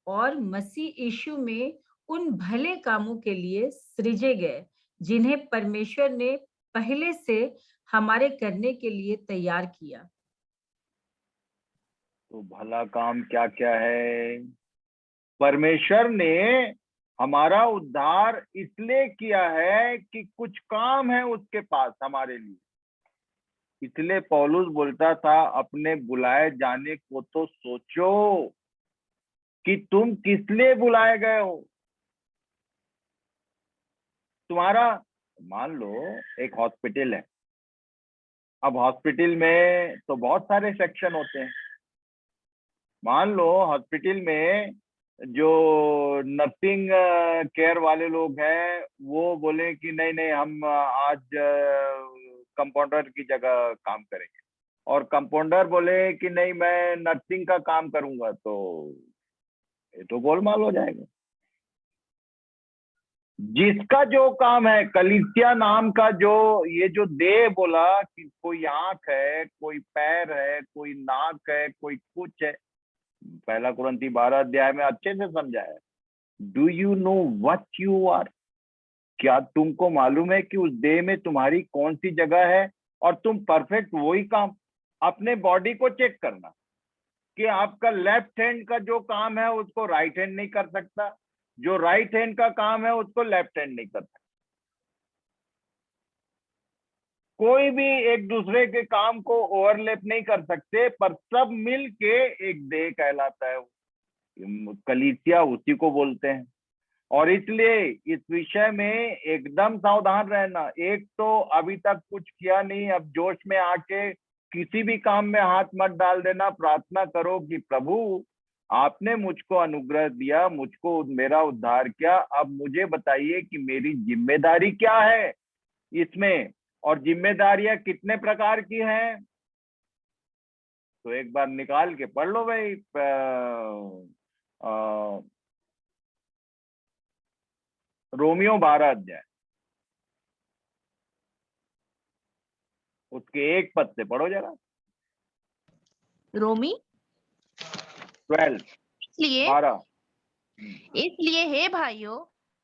और मसीह यीशु में उन भले कामों के लिए सृजे गए, जिन्हें परमेश्वर ने पहले से हमारे करने के लिए तैयार किया। तो भला काम क्या क्या है? परमेश्वर ने हमारा उद्धार इसलिए किया है कि कुछ काम है उसके पास हमारे लिए। इसलिए पौलुस बोलता था, अपने बुलाए जाने को तो सोचो कि तुम किस लिए बुलाए गए हो। तुम्हारा, मान लो एक हॉस्पिटल है, अब हॉस्पिटल में तो बहुत सारे सेक्शन होते हैं। मान लो हॉस्पिटल में जो नर्सिंग केयर वाले लोग हैं, वो बोले कि नहीं नहीं, हम आज कंपाउंडर की जगह काम करेंगे, और कंपाउंडर बोले कि नहीं मैं नर्सिंग का काम करूंगा, तो ये तो गोलमाल हो जाएगा। जिसका जो काम है, कलीसिया नाम का जो ये जो देह बोला कि कोई आंख है, कोई पैर है, कोई नाक है, कोई कुछ है, पहला कुरिन्थी 12 अध्याय में अच्छे से समझाया। Do you know what you are? क्या तुमको मालूम है कि उस देह में तुम्हारी कौन सी जगह है? और तुम परफेक्ट वही काम, अपने बॉडी को चेक करना कि आपका लेफ्ट हैंड का जो काम है उसको राइट हैंड नहीं कर सकता, जो राइट हैंड का काम है उसको लेफ्ट हैंड नहीं कर सकता। कोई भी एक दूसरे के काम को ओवरलैप नहीं कर सकते, पर सब मिल के एक देह कहलाता है। कलीसिया उसी को बोलते हैं। और इसलिए इस विषय में एकदम सावधान रहना। एक तो अभी तक कुछ किया नहीं, अब जोश में आके किसी भी काम में हाथ मत डाल देना। प्रार्थना करो कि प्रभु आपने मुझको अनुग्रह दिया, मुझको मेरा उद्धार किया, अब मुझे बताइए कि मेरी जिम्मेदारी क्या है इसमें, और जिम्मेदारियां कितने प्रकार की हैं। तो एक बार निकाल के पढ़ लो भाई, रोमियो 12 अध्याय, उसके एक पद से पढ़ो जरा। रोमी 12 12। इसलिए हे भाइयों,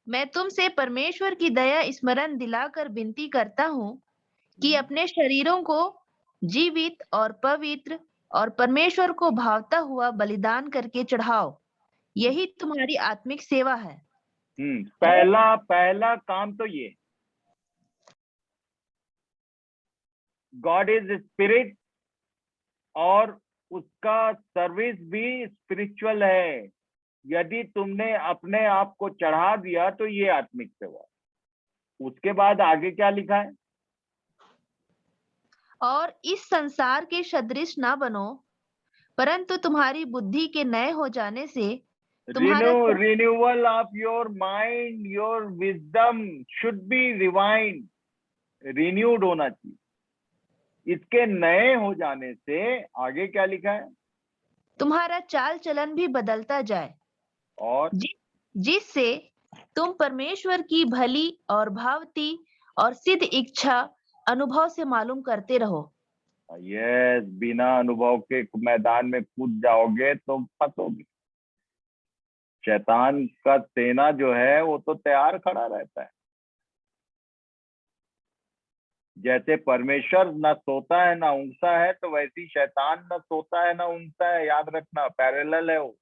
मैं तुमसे परमेश्वर की दया स्मरण दिलाकर विनती करता हूँ कि अपने शरीरों को जीवित और पवित्र और परमेश्वर को भावता हुआ बलिदान करके चढ़ाओ, यही तुम्हारी आत्मिक सेवा है। पहला काम तो ये, गॉड इज स्पिरिट और उसका सर्विस भी स्पिरिचुअल है। यदि तुमने अपने आप को चढ़ा दिया तो ये आत्मिक सेवा। उसके बाद आगे क्या लिखा है? और इस संसार के सदृश ना बनो, परंतु तुम्हारी बुद्धि के नए हो जाने से तुम्हारा renewal of your mind, your wisdom should be rewind, renewed होना चाहिए। इसके नए हो जाने से आगे क्या लिखा है? तुम्हारा चाल चलन भी बदलता जाए, और जिससे तुम परमेश्वर की भली और भावती और सिद्ध इच्छा अनुभव से मालूम करते रहो। यस, बिना अनुभव के मैदान में कूद जाओगे तो फंसोगे। शैतान का सेना जो है वो तो तैयार खड़ा रहता है। जैसे परमेश्वर न सोता है ना ऊँघता है, तो वैसी शैतान न सोता है ना ऊँघता है। याद रखना, पैरेलल है वो।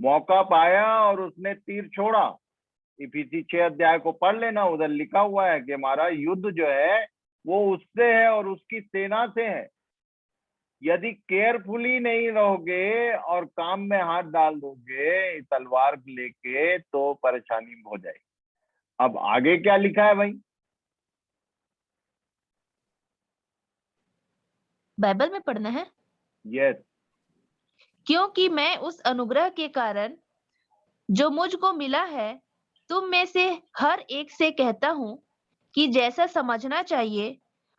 मौका पाया और उसने तीर छोड़ा। इफिसी 6 अध्याय को पढ़ लेना, उधर लिखा हुआ है कि हमारा युद्ध जो है वो उससे है और उसकी सेना से है। यदि केयरफुली नहीं रहोगे और काम में हाथ डाल दोगे तलवार लेके, तो परेशानी हो जाएगी। अब आगे क्या लिखा है भाई? बाइबल में पढ़ना है। यस। क्योंकि मैं उस अनुग्रह के कारण जो मुझको मिला है तुम में से हर एक से कहता हूँ कि जैसा समझना चाहिए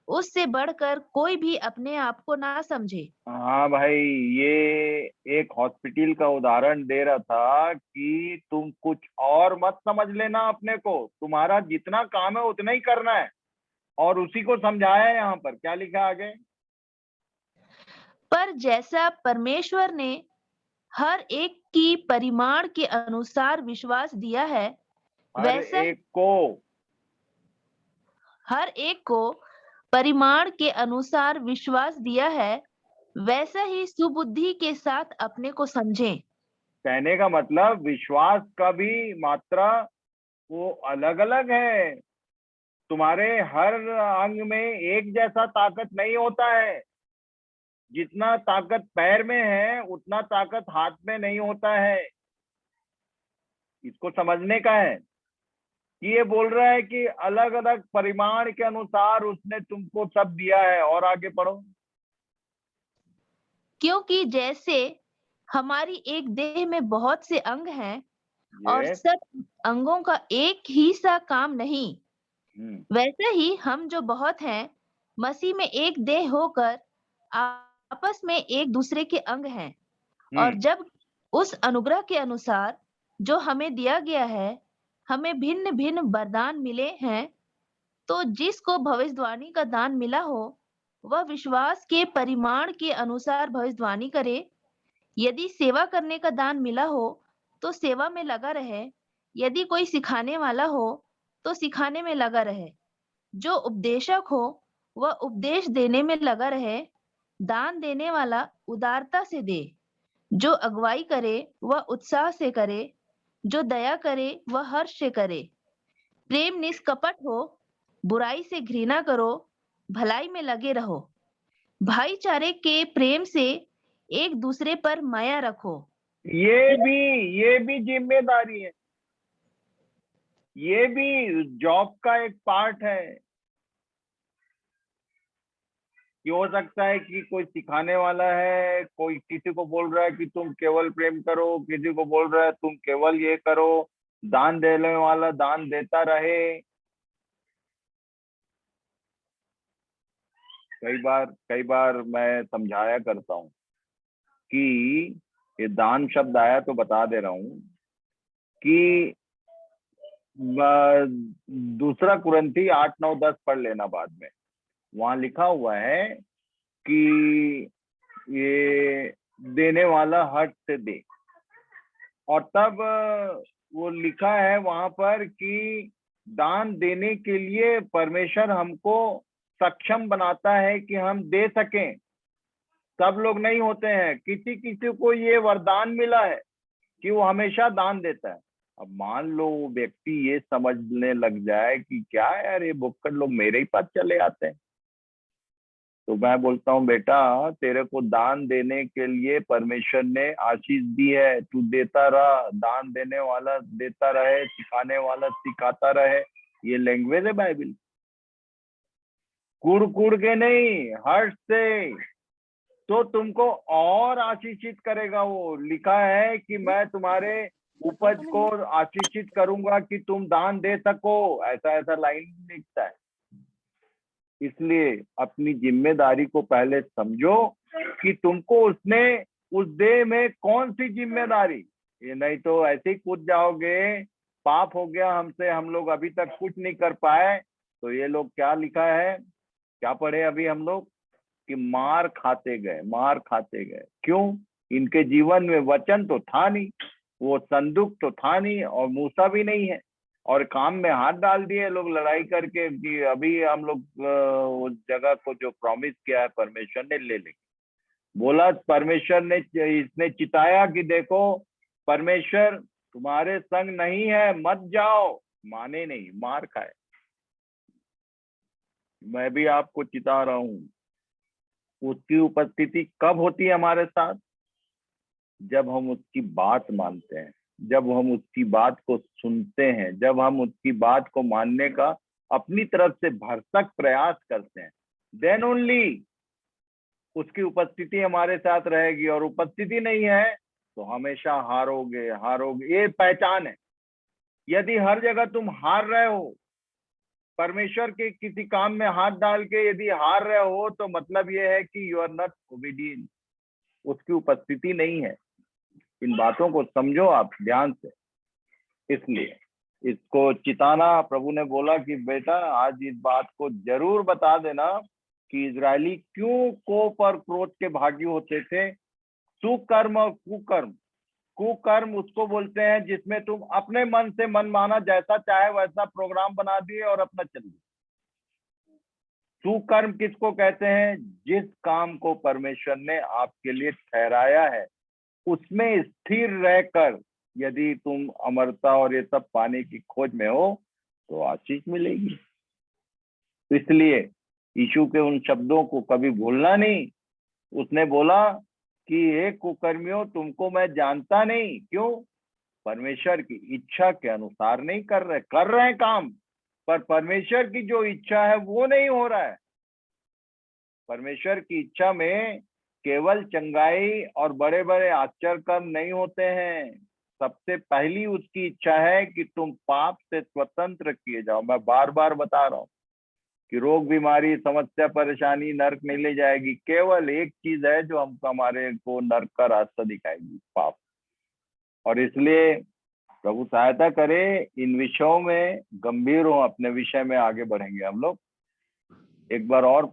उससे बढ़कर कोई भी अपने आप को ना समझे। हाँ भाई, ये एक हॉस्पिटल का उदाहरण दे रहा था कि तुम कुछ और मत समझ लेना अपने को। तुम्हारा जितना काम है उतना ही करना है, और उसी को समझाया है यहाँ पर। क्या लिखा है आगे? पर जैसा परमेश्वर ने हर एक की परिमाण के अनुसार विश्वास दिया है, वैसा हर एक को परिमाण के अनुसार विश्वास दिया है, वैसा ही सुबुद्धि के साथ अपने को समझें। कहने का मतलब विश्वास का भी मात्रा वो अलग अलग है। तुम्हारे हर अंग में एक जैसा ताकत नहीं होता है। जितना ताकत पैर में है उतना ताकत हाथ में नहीं होता है। इसको समझने का है कि ये बोल रहा है कि अलग अलग परिमाण के अनुसार उसने तुमको सब दिया है। और आगे पढ़ो। क्योंकि जैसे हमारी एक देह में बहुत से अंग हैं और सब अंगों का एक ही सा काम नहीं, वैसे ही हम जो बहुत हैं मसीह में एक देह होकर आपस में एक दूसरे के अंग हैं। और जब उस अनुग्रह के अनुसार जो हमें दिया गया है हमें भिन्न भिन्न वरदान मिले हैं, तो जिसको भविष्यवाणी का दान मिला हो वह विश्वास के परिमाण के अनुसार भविष्यवाणी करे। यदि सेवा करने का दान मिला हो तो सेवा में लगा रहे। यदि कोई सिखाने वाला हो तो सिखाने में लगा रहे। जो उपदेशक हो वह उपदेश देने में लगा रहे। दान देने वाला उदारता से दे। जो अगुवाई करे वह उत्साह से करे। जो दया करे वह हर्ष से करे। प्रेम निष्कपट हो, बुराई से घृणा करो, भलाई में लगे रहो। भाईचारे के प्रेम से एक दूसरे पर माया रखो। ये भी जिम्मेदारी है। ये भी जॉब का एक पार्ट है। कि हो सकता है कि कोई सिखाने वाला है, कोई किसी को बोल रहा है कि तुम केवल प्रेम करो, किसी को बोल रहा है तुम केवल ये करो। दान देने वाला दान देता रहे। कई बार मैं समझाया करता हूँ कि ये दान शब्द आया तो बता दे रहा हूँ कि 2 कुरिन्थी 8, 9, 10 पढ़ लेना बाद में। वहां लिखा हुआ है कि ये देने वाला हर्ष से दे। और तब वो लिखा है वहां पर कि दान देने के लिए परमेश्वर हमको सक्षम बनाता है कि हम दे सकें। सब लोग नहीं होते हैं। किसी किसी को ये वरदान मिला है कि वो हमेशा दान देता है। अब मान लो वो व्यक्ति ये समझने लग जाए कि क्या यार ये भुक्कड़ लोग मेरे ही पास चले आते हैं, तो मैं बोलता हूँ बेटा तेरे को दान देने के लिए परमेश्वर ने आशीष दी है, तू देता रहा, दान देने वाला देता रहे, सिखाने वाला सिखाता रहे। ये लैंग्वेज है बाइबल, कुड़ कुड़ के नहीं, हर्ष से, तो तुमको और आशीषित करेगा। वो लिखा है कि मैं तुम्हारे उपज को आशीषित करूंगा कि तुम दान दे सको, ऐसा ऐसा लाइन लिखता है। इसलिए अपनी जिम्मेदारी को पहले समझो कि तुमको उसने उस देह में कौन सी जिम्मेदारी, ये नहीं तो ऐसे ही कूद जाओगे, पाप हो गया हमसे, हम लोग अभी तक कुछ नहीं कर पाए। तो ये लोग क्या लिखा है, क्या पढ़े अभी हम लोग, कि मार खाते गए, मार खाते गए। क्यों? इनके जीवन में वचन तो था नहीं, वो संदूक तो था नहीं, और मूसा भी नहीं है, और काम में हाथ डाल दिए लोग लड़ाई करके कि अभी हम लोग उस जगह को जो प्रॉमिस किया है परमेश्वर ने ले लेंगे। बोला परमेश्वर ने, इसने चिताया कि देखो परमेश्वर तुम्हारे संग नहीं है, मत जाओ, माने नहीं, मार खाए। मैं भी आपको चिता रहा हूं। उसकी उपस्थिति कब होती है हमारे साथ? जब हम उसकी बात मानते हैं, जब हम उसकी बात को सुनते हैं, जब हम उसकी बात को मानने का अपनी तरफ से भरसक प्रयास करते हैं, देन ओनली उसकी उपस्थिति हमारे साथ रहेगी। और उपस्थिति नहीं है तो हमेशा हारोगे, हारोगे, ये पहचान है। यदि हर जगह तुम हार रहे हो, परमेश्वर के किसी काम में हाथ डाल के यदि हार रहे हो, तो मतलब ये है कि यू आर नॉट ओबीडिएंट, उसकी उपस्थिति नहीं है। इन बातों को समझो आप ध्यान से। इसलिए इसको चिताना, प्रभु ने बोला कि बेटा आज इस बात को जरूर बता देना कि इजरायली क्यों कोप और क्रोध के भागी होते थे। सुकर्म और कुकर्म, कुकर्म उसको बोलते हैं जिसमें तुम अपने मन से मन माना, जैसा चाहे वैसा प्रोग्राम बना दिए और अपना चल दिए। सुकर्म किसको कहते हैं? जिस काम को परमेश्वर ने आपके लिए ठहराया है उसमें स्थिर रहकर यदि तुम अमरता और ये सब पाने की खोज में हो तो आशीष मिलेगी। इसलिए यीशु के उन शब्दों को कभी भूलना नहीं। उसने बोला कि हे कुकर्मियों, तुमको मैं जानता नहीं। क्यों? परमेश्वर की इच्छा के अनुसार नहीं कर रहे हैं काम, पर परमेश्वर की जो इच्छा है वो नहीं हो रहा है। परमेश्वर की इच्छा में केवल चंगाई और बड़े बड़े आश्चर्य कर्म नहीं होते हैं। सबसे पहली उसकी इच्छा है कि तुम पाप से स्वतंत्र किए जाओ। मैं बार बार बता रहा हूं कि रोग, बीमारी, समस्या, परेशानी नर्क नहीं ले जाएगी। केवल एक चीज है जो हमको, हमारे को नर्क का रास्ता दिखाएगी, पाप। और इसलिए प्रभु सहायता करे, इन विषयों में गंभीर हो, अपने विषय में आगे बढ़ेंगे हम लोग। एक बार और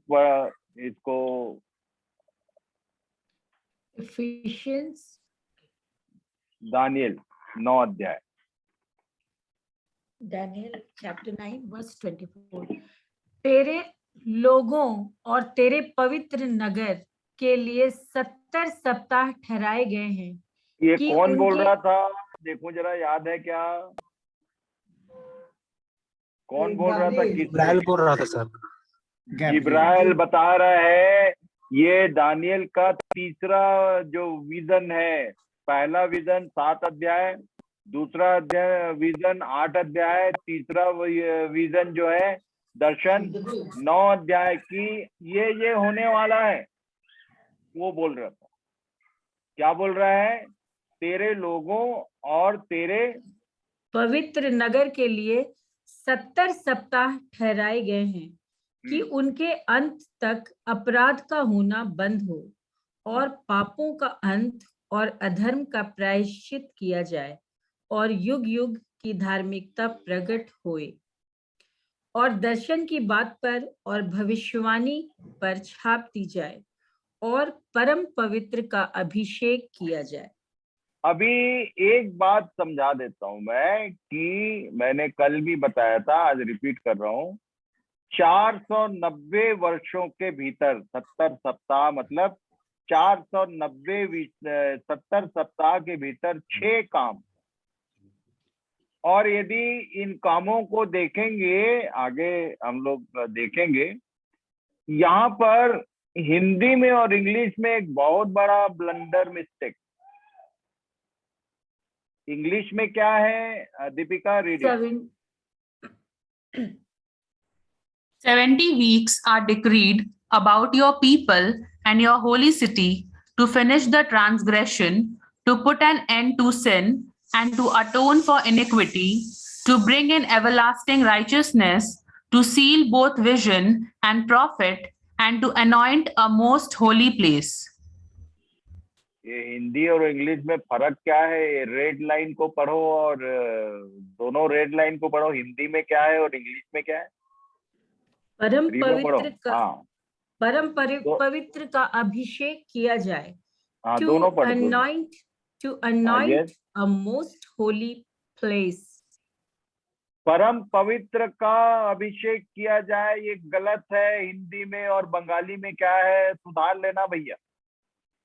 इसको Ephesians दानियल 9 अध्याय, Daniel chapter 9 verse 24, तेरे लोगों और तेरे पवित्र नगर के लिए 70 सप्ताह ठहराए गए हैं। ये कि कौन बोल उनके- रहा था? देखो जरा, याद है क्या? कौन बोल रहा था? जिब्राइल बोल रहा था सर। जिब्राइल बता रहा है। ये दानियल का तीसरा जो विजन है, पहला विजन 7 अध्याय, दूसरा अध्याय विजन 8 अध्याय, तीसरा विजन जो है दर्शन 9 अध्याय की, ये होने वाला है। वो बोल रहा था, क्या बोल रहा है? तेरे लोगों और तेरे पवित्र नगर के लिए 70 सप्ताह ठहराए गए हैं कि उनके अंत तक अपराध का होना बंद हो और पापों का अंत और अधर्म का प्रायश्चित किया जाए और युग युग की धार्मिकता प्रकट होए और दर्शन की बात पर और भविष्यवाणी पर छाप दी जाए और परम पवित्र का अभिषेक किया जाए। अभी एक बात समझा देता हूं मैं, कि मैंने कल भी बताया था, आज रिपीट कर रहा हूं। 490 वर्षों के भीतर 70 सप्ताह मतलब 490 70 सप्ताह के भीतर 6 काम। और यदि इन कामों को देखेंगे, आगे हम लोग देखेंगे, यहाँ पर हिंदी में और इंग्लिश में एक बहुत बड़ा ब्लंडर मिस्टेक। इंग्लिश में क्या है Deepika, read it. 70 weeks are decreed about your people and your holy city to finish the transgression, to put an end to sin, and to atone for iniquity, to bring in everlasting righteousness, to seal both vision and prophet, and to anoint a most holy place. ये हिंदी और English में फर्क क्या है? Red line को पढ़ो और दोनों रेड लाइन को पढ़ो। हिंदी में क्या है और इंग्लिश में क्या है? परम रीबो पढ़ो। पवित्र का हाँ, पवित्र का अभिषेक किया जाए। हाँ, To दोनों पढ़ो। anoint yes. a most holy place. परम पवित्र का अभिषेक किया जाए, ये गलत है। हिंदी में और बंगाली में क्या है, सुधार लेना भैया।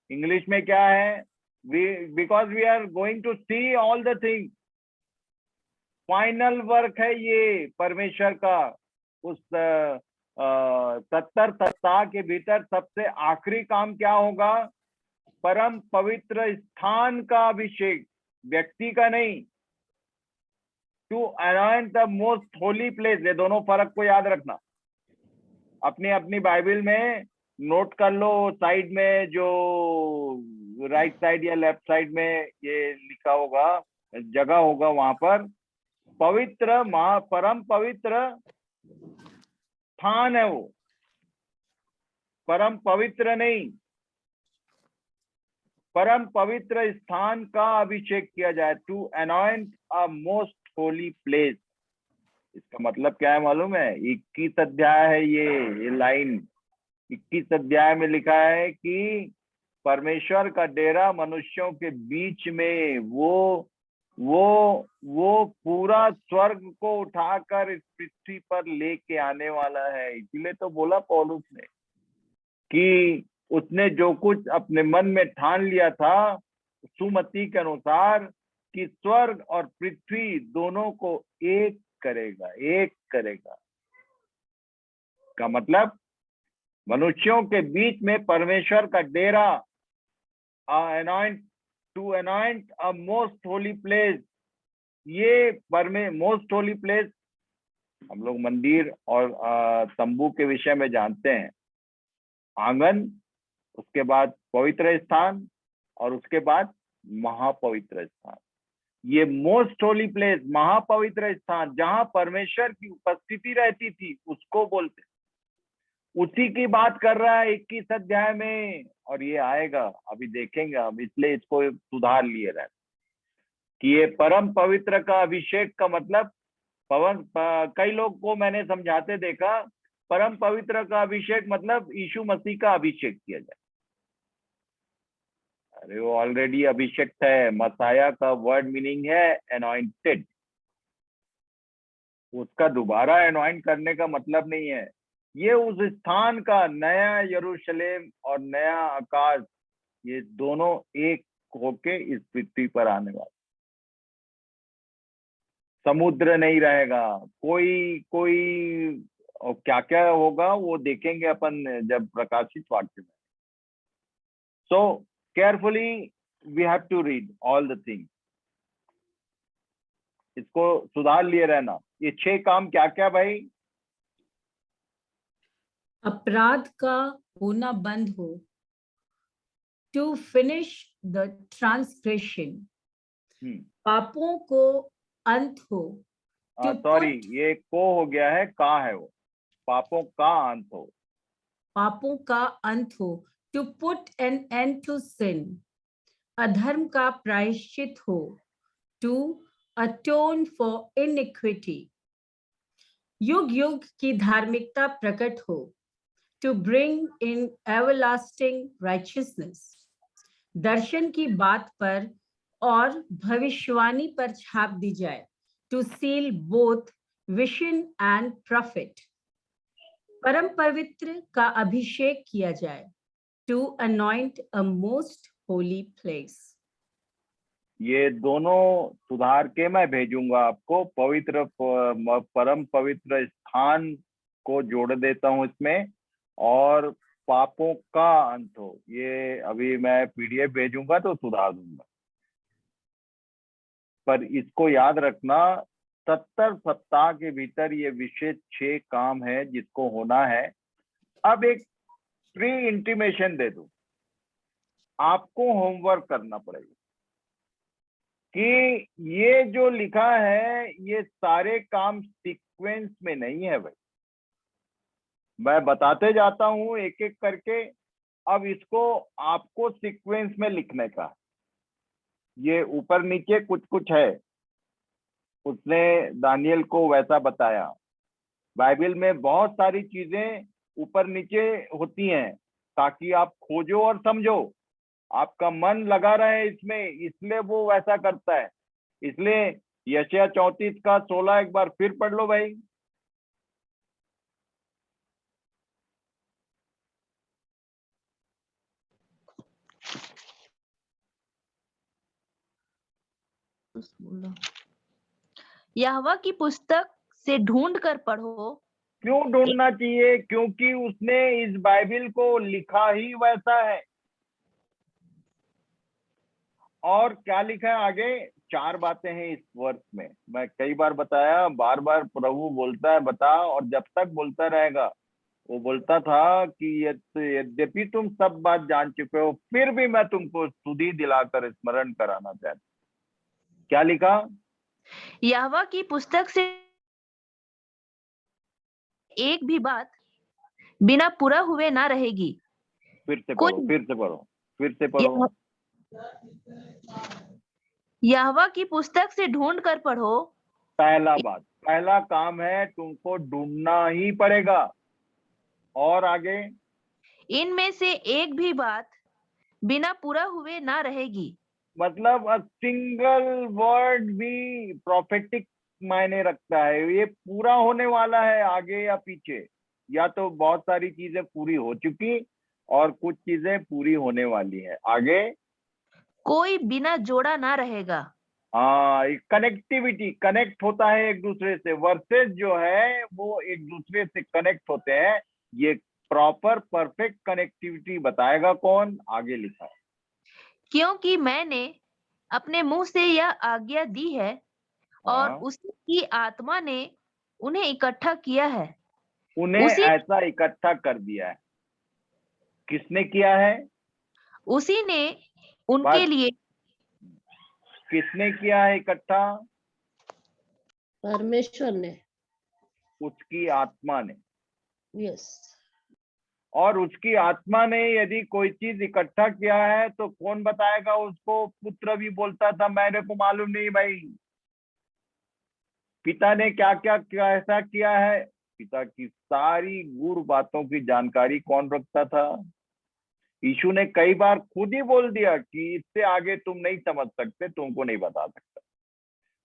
इंग्लिश में क्या है? Because we are going to see all the thing. Final work है ये परमेश्वर का। उस 70 सप्ताह के भीतर सबसे आखिरी काम क्या होगा? परम पवित्र स्थान का अभिषेक, व्यक्ति का नहीं। To anoint the most holy place. ये दोनों फर्क को याद रखना। अपनी अपनी बाइबल में नोट कर लो, साइड में जो राइट साइड या लेफ्ट साइड में ये लिखा होगा, जगह होगा, वहां पर पवित्र परम पवित्र स्थान है वो, परम पवित्र नहीं। परम पवित्र स्थान का अभिषेक किया जाए। To anoint a most holy place. इसका मतलब क्या है मालूम है? 21 अध्याय है ये लाइन। 21 अध्याय में लिखा है कि परमेश्वर का डेरा मनुष्यों के बीच में वो पूरा स्वर्ग को उठाकर इस पृथ्वी पर लेके आने वाला है। इसलिए तो बोला पौलुस ने कि उसने जो कुछ अपने मन में ठान लिया था सुमति के अनुसार कि स्वर्ग और पृथ्वी दोनों को एक करेगा, एक करेगा। का मतलब मनुष्यों के बीच में परमेश्वर का डेरा, to anoint a most holy place. ये मोस्ट होली प्लेस हम लोग मंदिर और तंबू के विषय में जानते हैं। आंगन, उसके बाद पवित्र स्थान और उसके बाद महापवित्र स्थान। ये मोस्ट होली प्लेस, महापवित्र स्थान, जहां परमेश्वर की उपस्थिति रहती थी, उसको बोलते, उसी की बात कर रहा है 21 अध्याय में। और ये आएगा, अभी देखेंगे हम, इसलिए इसको सुधार लिए रहे कि ये परम पवित्र का अभिषेक का मतलब कई लोग को मैंने समझाते देखा, परम पवित्र का अभिषेक मतलब यीशु मसीह का अभिषेक किया जाए। अरे वो ऑलरेडी अभिषेक है। मसाया का वर्ड मीनिंग है अनॉइंटेड। उसका दोबारा अनॉइंट करने का मतलब नहीं है। ये उस स्थान का, नया यरूशलेम और नया आकाश, ये दोनों एक होके इस पृथ्वी पर आने वाले। समुद्र नहीं रहेगा, कोई और क्या क्या होगा वो देखेंगे अपन जब प्रकाशित वाक्य में। So carefully we have to read all the things. इसको सुधार लिए रहना। ये 6 काम क्या क्या भाई? अपराध का होना बंद हो। To finish the transgression. पापों को अंत हो। सॉरी, ये को हो गया है, का है वो। पापों का अंत हो। पापों का अंत हो। To put an end to sin. अधर्म का प्रायश्चित हो। To atone for iniquity. युग युग की धार्मिकता प्रकट हो। To bring in everlasting righteousness. दर्शन की बात पर और भविष्यवाणी पर छाप दी जाए। To seal both vision and prophet. परम पवित्र का अभिषेक किया जाए। to anoint a most holy place. ये दोनों सुधार के मैं भेजूंगा आपको, पवित्र परम पवित्र स्थान को जोड़ देता हूं इसमें, और पापों का अंत हो। ये अभी मैं पीडीएफ भेजूंगा तो सुधार दूंगा, पर इसको याद रखना 70 सप्ताह के भीतर ये विशेष 6 काम है जिसको होना है। अब एक प्री इंटीमेशन दे दूं, आपको होमवर्क करना पड़ेगा कि ये जो लिखा है ये सारे काम सीक्वेंस में नहीं है भाई। मैं बताते जाता हूं एक एक करके, अब इसको आपको सीक्वेंस में लिखने का। ये ऊपर नीचे कुछ कुछ है, उसने दानियल को वैसा बताया। बाइबल में बहुत सारी चीजें ऊपर नीचे होती हैं ताकि आप खोजो और समझो, आपका मन लगा रहे इसमें, इसलिए वो वैसा करता है। इसलिए यशायाह 34 का 16 एक बार फिर पढ़ लो भाई। यहोवा की पुस्तक से ढूंढ कर पढ़ो। क्यों ढूंढना चाहिए? क्योंकि उसने इस बाइबल को लिखा ही वैसा है। और क्या लिखा है आगे? 4 बातें हैं इस वर्ष में। मैं कई बार बताया, बार बार प्रभु बोलता है बता, और जब तक बोलता रहेगा। वो बोलता था कि यद्यपि तुम सब बात जान चुके हो, फिर भी मैं तुमको सुधी दिलाकर स्मरण कराना चाहता। क्या लिखा? यहोवा की पुस्तक से एक भी बात बिना पूरा हुए ना रहेगी। फिर से पढ़ो, फिर से पढ़ो, फिर से पढ़ो। यहोवा की पुस्तक से ढूंढ कर पढ़ो। पहला बात, पहला काम है, तुमको ढूंढना ही पड़ेगा। और आगे? इनमें से एक भी बात बिना पूरा हुए ना रहेगी। मतलब सिंगल वर्ड भी प्रोफेटिक मायने रखता है। ये पूरा होने वाला है आगे या पीछे, या तो बहुत सारी चीजें पूरी हो चुकी और कुछ चीजें पूरी होने वाली है। आगे? कोई बिना जोड़ा ना रहेगा। हाँ, कनेक्टिविटी, कनेक्ट होता है एक दूसरे से। वर्सेस जो है वो एक दूसरे से कनेक्ट होते हैं। ये प्रॉपर परफेक्ट कनेक्टिविटी बताएगा कौन? आगे लिखा है, क्योंकि मैंने अपने मुंह से यह आज्ञा दी है और उसी की आत्मा ने उन्हें इकट्ठा किया है। उन्हें ऐसा इकट्ठा कर दिया है। किसने किया है? उसी ने उनके लिए। किसने किया है इकट्ठा? परमेश्वर ने, उसकी आत्मा ने। यस। और उसकी आत्मा ने यदि कोई चीज इकट्ठा किया है तो कौन बताएगा उसको? पुत्र भी बोलता था मेरे को मालूम नहीं भाई, पिता ने क्या क्या कैसा किया है। पिता की सारी गूढ़ बातों की जानकारी कौन रखता था? यीशु ने कई बार खुद ही बोल दिया कि इससे आगे तुम नहीं समझ सकते, तुमको नहीं बता सकता।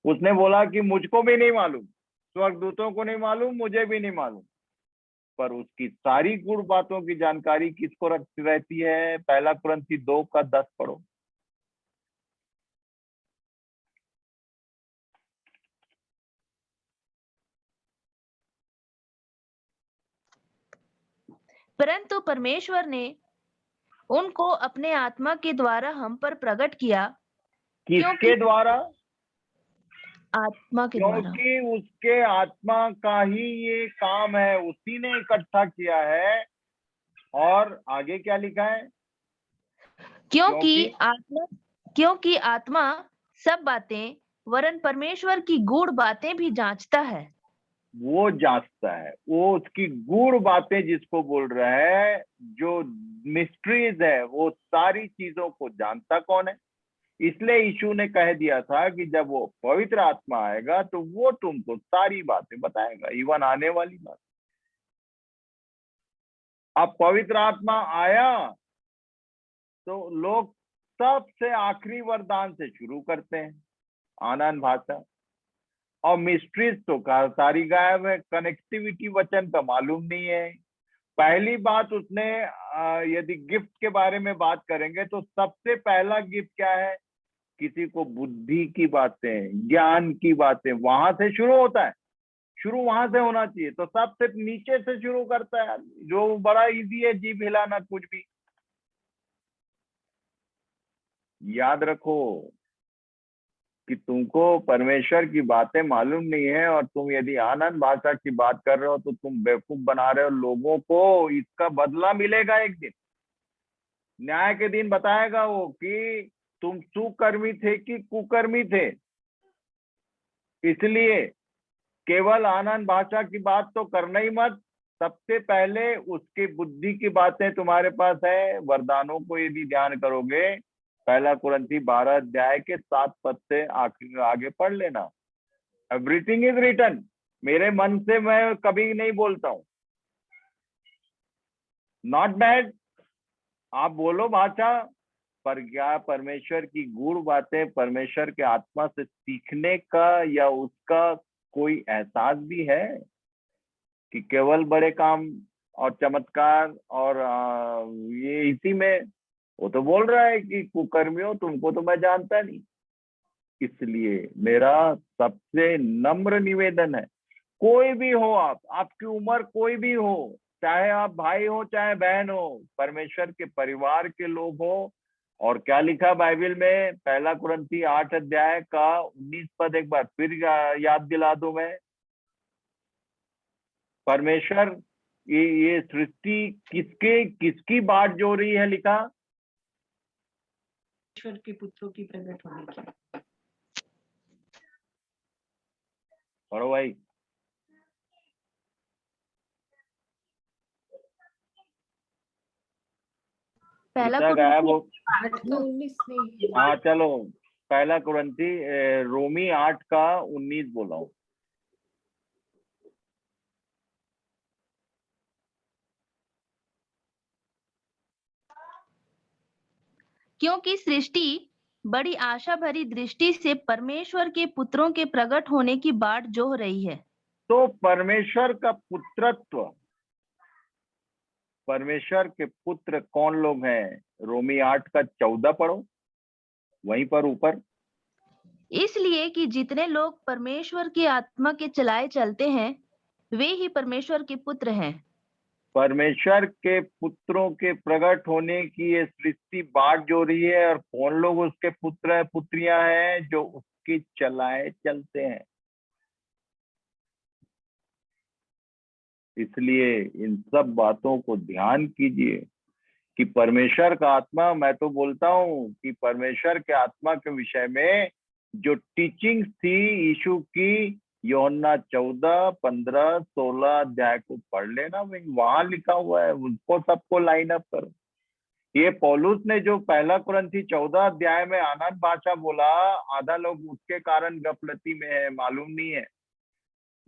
उसने बोला कि मुझको भी नहीं मालूम, स्वर्गदूतों को नहीं मालूम, मुझे भी नहीं मालूम, पर उसकी सारी गुण बातों की जानकारी किसको रहती है? पहला कुरिन्थी 2:10 पढ़ो। परंतु परमेश्वर ने उनको अपने आत्मा के द्वारा हम पर प्रकट किया। किसके द्वारा? आत्मा के द्वारा। क्योंकि उसके आत्मा का ही ये काम है, उसी ने इकट्ठा किया है। और आगे क्या लिखा है? क्योंकि आत्मा सब बातें वरन परमेश्वर की गूढ़ बातें भी जांचता है। वो जांचता है, वो उसकी गूढ़ बातें जिसको बोल रहा है, जो मिस्ट्रीज है, वो सारी चीजों को जानता कौन है? इसलिए यीशु ने कह दिया था कि जब वो पवित्र आत्मा आएगा तो वो तुमको सारी बातें बताएगा, इवन आने वाली बात। अब पवित्र आत्मा आया तो लोग सबसे आखिरी वरदान से शुरू करते हैं, आनन भाषा। और मिस्ट्रीज तो सारी गायब है, कनेक्टिविटी वचन का मालूम नहीं है, पहली बात उसने यदि गिफ्ट के बारे में बात करेंगे तो सबसे पहला गिफ्ट क्या है? किसी को बुद्धि की बातें, ज्ञान की बातें, वहां से शुरू होता है। शुरू वहां से होना चाहिए। तो सब सिर्फ नीचे से शुरू करता है, जो बड़ा इजी है, जीभ हिलाना, कुछ भी। याद रखो कि तुमको परमेश्वर की बातें मालूम नहीं है और तुम यदि आनंद भाषा की बात कर रहे हो तो तुम बेवकूफ बना रहे हो लोगों को। इसका बदला मिलेगा एक दिन। न्याय के दिन बताएगा वो कि तुम सुकर्मी थे कि कुकर्मी थे। इसलिए केवल आनंद भाषा की बात तो करना ही मत। सबसे पहले उसकी बुद्धि की बातें तुम्हारे पास है। वरदानों को यदि ध्यान करोगे, पहला कुरिन्थी 12 अध्याय के 7 पद से आगे पढ़ लेना। Everything is written. मेरे मन से मैं कभी नहीं बोलता हूं। नॉट बैड, आप बोलो भाषा, पर क्या परमेश्वर की गूढ़ बातें परमेश्वर के आत्मा से सीखने का या उसका कोई एहसास भी है कि केवल बड़े काम और चमत्कार और ये इसी में? वो तो बोल रहा है कि कुकर्मियों, तुमको तो मैं जानता नहीं। इसलिए मेरा सबसे नम्र निवेदन है, कोई भी हो आप, आपकी उम्र कोई भी हो, चाहे आप भाई हो चाहे बहन हो, परमेश्वर के परिवार के लोग हो। और क्या लिखा बाइबल में? पहला कुरिन्थी 8 अध्याय का 19 पद एक बार फिर याद दिला दूं मैं। परमेश्वर ये सृष्टि किसकी बाट जो रही है? लिखा ईश्वर के पुत्रों की प्रकट होने की। पढ़ो भाई। पहला गायब हो। कुरिन्थी हाँ चलो, पहला कुरिन्थी रोमी 8 का 19 बोला हूं। क्योंकि सृष्टि बड़ी आशा भरी दृष्टि से परमेश्वर के पुत्रों के प्रकट होने की बाट जोह रही है। तो परमेश्वर का पुत्रत्व, परमेश्वर के पुत्र कौन लोग हैं? रोमी 8 का 14 पढ़ो, वहीं पर ऊपर। इसलिए कि जितने लोग परमेश्वर की आत्मा के चलाए चलते हैं वे ही परमेश्वर के पुत्र हैं। परमेश्वर के पुत्रों के प्रकट होने की ये सृष्टि बाट जो रही है, और कौन लोग उसके पुत्र पुत्रियां हैं? जो उसकी चलाए चलते हैं। इसलिए इन सब बातों को ध्यान कीजिए कि परमेश्वर का आत्मा, मैं तो बोलता हूं कि परमेश्वर के आत्मा के विषय में जो टीचिंग थी यीशु की, यूहन्ना 14, 15, 16 अध्याय को पढ़ लेना भाई, वहां लिखा हुआ है। उनको सबको लाइन अप करो। ये पौलुस ने जो पहला कुरिन्थी 14 अध्याय में आनंद भाषा बोला, आधा लोग उसके कारण गफलती में है, मालूम नहीं है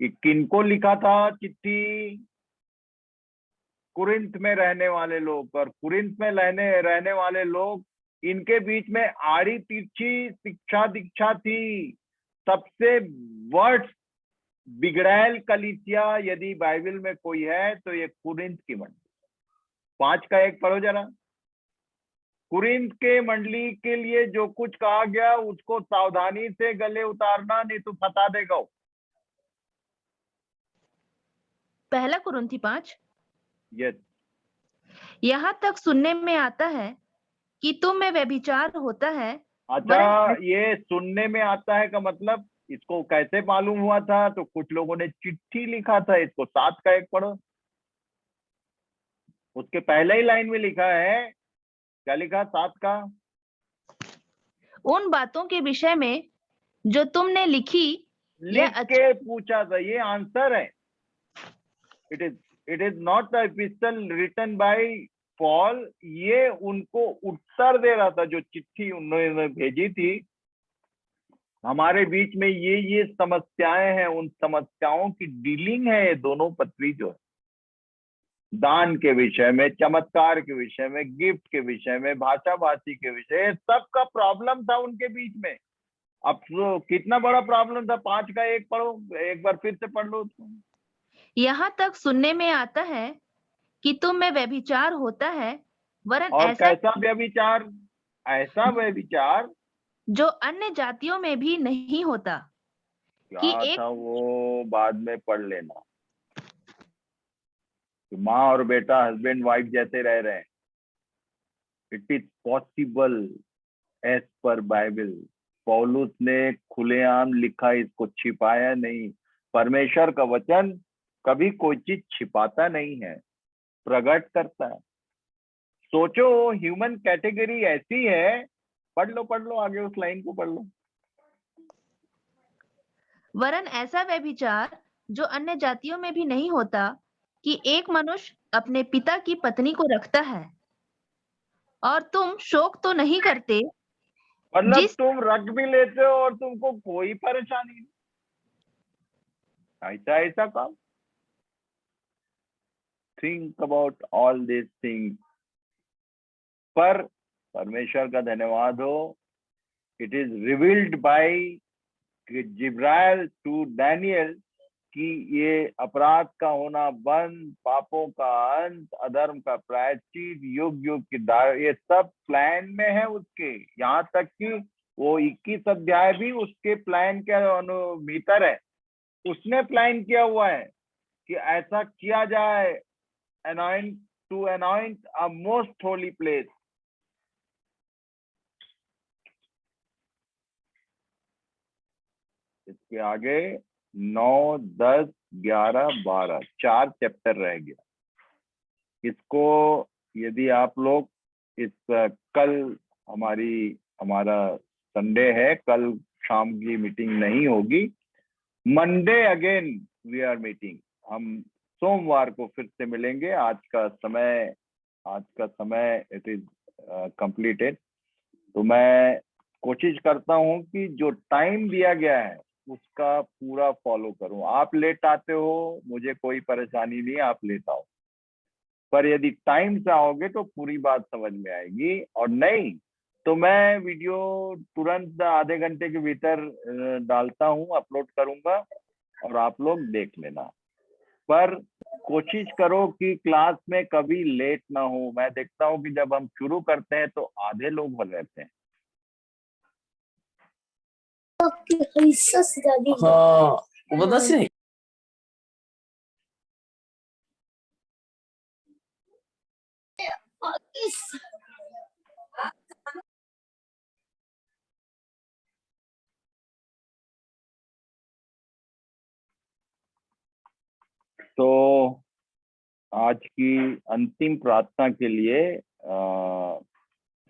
कि किनको लिखा था चिट्ठी। कुरिन्थ में रहने वाले लोग, और कुरिन्थ में रहने वाले लोग, इनके बीच में आड़ी तिरछी शिक्षा दीक्षा थी। सबसे वर्स्ट बिगड़ैल कलीसिया यदि बाइबल में कोई है तो ये कुरिन्थ की मंडली। 5 का 1 पढ़ो जरा। कुरिन्थ के मंडली के लिए जो कुछ कहा गया उसको सावधानी से गले उतारना, नहीं तो फंसा देगा। पहला कुरिन्थी 5। यस। यहाँ तक सुनने में आता है कि तुम में व्यभिचार होता है। अच्छा, ये सुनने में आता है का मतलब इसको कैसे मालूम हुआ था? तो कुछ लोगों ने चिट्ठी लिखा था इसको। 7 का 1 पढ़ो, उसके पहले ही लाइन में लिखा है। क्या लिखा 7 का? उन बातों के विषय में जो तुमने लिखी लिख के पूछा था, ये आंसर है। It is not the epistle written by Paul. ये उनको उत्तर दे रहा था, जो चिट्ठी उन्होंने भेजी थी। हमारे बीच में ये समस्याएं हैं, उन समस्याओं की डीलिंग है ये दोनों पत्री जो है। दान के विषय में, चमत्कार के विषय में, गिफ्ट के विषय में, भाषाभाषी के विषय, सबका प्रॉब्लम था उनके बीच में। अब तो कितना बड़ा प्रॉब्लम था। 5 का 1 पढ़ो, एक बार फिर से पढ़ लो उसको। यहाँ तक सुनने में आता है कि तुम में व्यभिचार होता है, वरन और ऐसा कैसा व्यभिचार? ऐसा व्यभिचार जो अन्य जातियों में भी नहीं होता। कि क्या एक था वो बाद में पढ़ लेना। कि माँ और बेटा हस्बैंड वाइफ जैसे रह रहे हैं। It is possible as per Bible. पौलुस ने खुलेआम लिखा, इसको छिपाया नहीं। परमेश्वर का वचन कभी कोई चीज छिपाता नहीं है, प्रकट करता है। सोचो, ह्यूमन कैटेगरी ऐसी है। पढ़ लो आगे उस लाइन को पढ़ लो। वरन ऐसा व्यभिचार जो अन्य जातियों में भी नहीं होता, कि एक मनुष्य अपने पिता की पत्नी को रखता है। और तुम शोक तो नहीं करते, मतलब जिस तुम रख भी लेते हो और तुमको कोई परेशानी नहीं। ऐसा ऐसा काम। Think about all this things. पर परमेश्वर का धन्यवाद हो, इट इज रिवील्ड बाय जिब्राइल टू डैनियल कि ये अपराध का होना बंद, पापों का अंत, अधर्म का प्रायश्चित, युग युग की दार, ये सब प्लान में है उसके। यहाँ तक कि वो 21 अध्याय भी उसके प्लान के भीतर है। उसने प्लान किया हुआ है कि ऐसा किया जाए, anoint to anoint a most holy place। इसके आगे 9, 10, 11, 12 4 चैप्टर रह गया। इसको यदि आप लोग इस कल हमारा संडे है, कल शाम की मीटिंग नहीं होगी। Monday again we are meeting. हम सोमवार को फिर से मिलेंगे। आज का समय इट इज कंप्लीटेड। तो मैं कोशिश करता हूं कि जो टाइम दिया गया है उसका पूरा फॉलो करूं। आप लेट आते हो, मुझे कोई परेशानी नहीं, आप लेट आओ। पर यदि टाइम से आओगे तो पूरी बात समझ में आएगी, और नहीं तो मैं वीडियो तुरंत आधे घंटे के भीतर डालता हूं, अपलोड करूंगा और आप लोग देख लेना। पर कोशिश करो कि क्लास में कभी लेट ना हो। मैं देखता हूं कि जब हम शुरू करते हैं तो आधे लोग हो रहते हैं। हाँ, तो आज की अंतिम प्रार्थना के लिए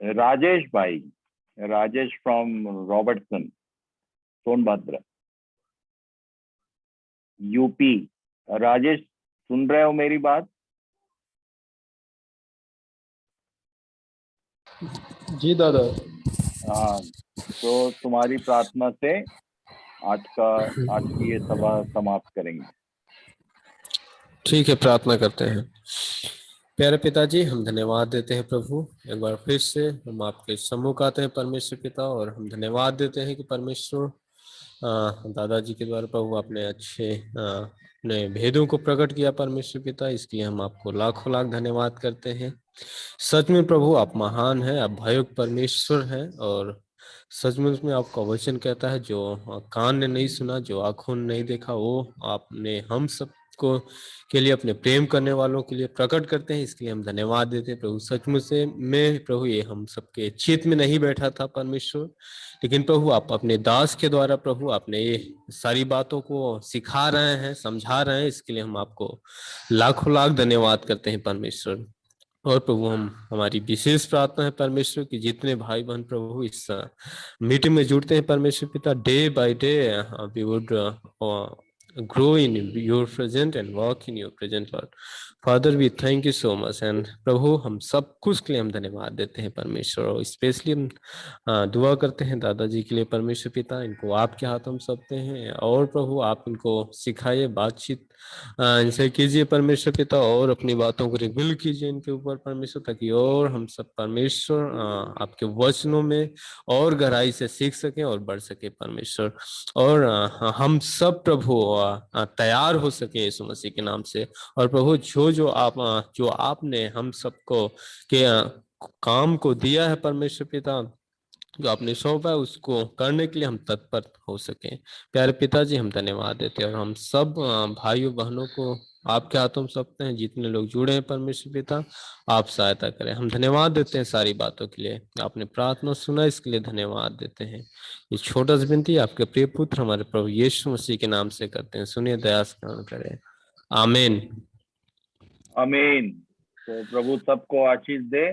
Rajesh from Robertson, Sonbhadra, UP. Rajesh, सुन रहे हो मेरी बात? जी दादा। हाँ, तो तुम्हारी प्रार्थना से आज की ये सभा समाप्त करेंगे। ठीक है, प्रार्थना करते हैं। प्यारे पिताजी, हम धन्यवाद देते हैं प्रभु, एक बार फिर से हम आपके सम्मुख आते हैं परमेश्वर पिता, और हम धन्यवाद देते हैं कि परमेश्वर दादाजी के द्वारा प्रभु आपने अपने भेदों को प्रकट किया परमेश्वर पिता। इसलिए हम आपको लाखों लाख धन्यवाद करते हैं। सच में प्रभु आप महान हैं, आप भयंकर परमेश्वर हैं, और सचमुच में आपका वचन कहता है जो कान ने नहीं सुना, जो आंखों ने नहीं देखा, वो आपने हम सब को के लिए, अपने प्रेम करने वालों के लिए प्रकट करते हैं। इसलिए हम धन्यवाद देते हैं प्रभु। सचमुच से में प्रभु ये हम सबके चित्त में नहीं बैठा था परमेश्वर, लेकिन प्रभु आप अपने दास के द्वारा प्रभु आपने ये सारी बातों को सिखा रहे हैं, समझा रहे हैं। इसके लिए हम आपको लाखों लाख धन्यवाद करते हैं परमेश्वर। और प्रभु हमारी विशेष प्रार्थना है परमेश्वर की जितने भाई बहन प्रभु इस मीटिंग में जुड़ते हैं परमेश्वर पिता, day by day we would grow in your presence and walk in your presence, Lord. Father, we thank you so much, and प्रभु हम सब कुछ के लिए हम धन्यवाद देते हैं परमेश्वर। और स्पेशली हम दुआ करते हैं दादाजी के लिए परमेश्वर पिता, इनको आपके हाथ हम सौंपते हैं, और प्रभु आप इनको सिखाइए, बातचीत इनसे कीजिए परमेश्वर पिता, और अपनी बातों को रिवील कीजिए इनके ऊपर परमेश्वर, ताकि और हम सब परमेश्वर आपके वचनों में और गहराई से सीख सकें और बढ़ सके परमेश्वर, और हम सब प्रभु तैयार हो सके यीशु मसीह के नाम से। और प्रभु जो आपने हम सबको के काम को दिया है परमेश्वर पिता, जो आपने सौंपा है, उसको करने के लिए हम तत्पर हो सके। प्यारे पिताजी, हम धन्यवाद देते हैं और हम सब भाइयों बहनों को आपके हाथों में सौंपते हैं। जितने लोग जुड़े हैं परमेश्वर पिता, आप सहायता करें। हम धन्यवाद देते हैं सारी बातों के लिए, आपने प्रार्थना सुना इसके लिए धन्यवाद देते हैं। ये छोटा सी विनती आपके प्रिय पुत्र हमारे प्रभु यीशु मसीह के नाम से करते हैं, सुनिए, दया से ग्रहण करें। आमीन। आमीन। तो प्रभु सबको आशीष दे।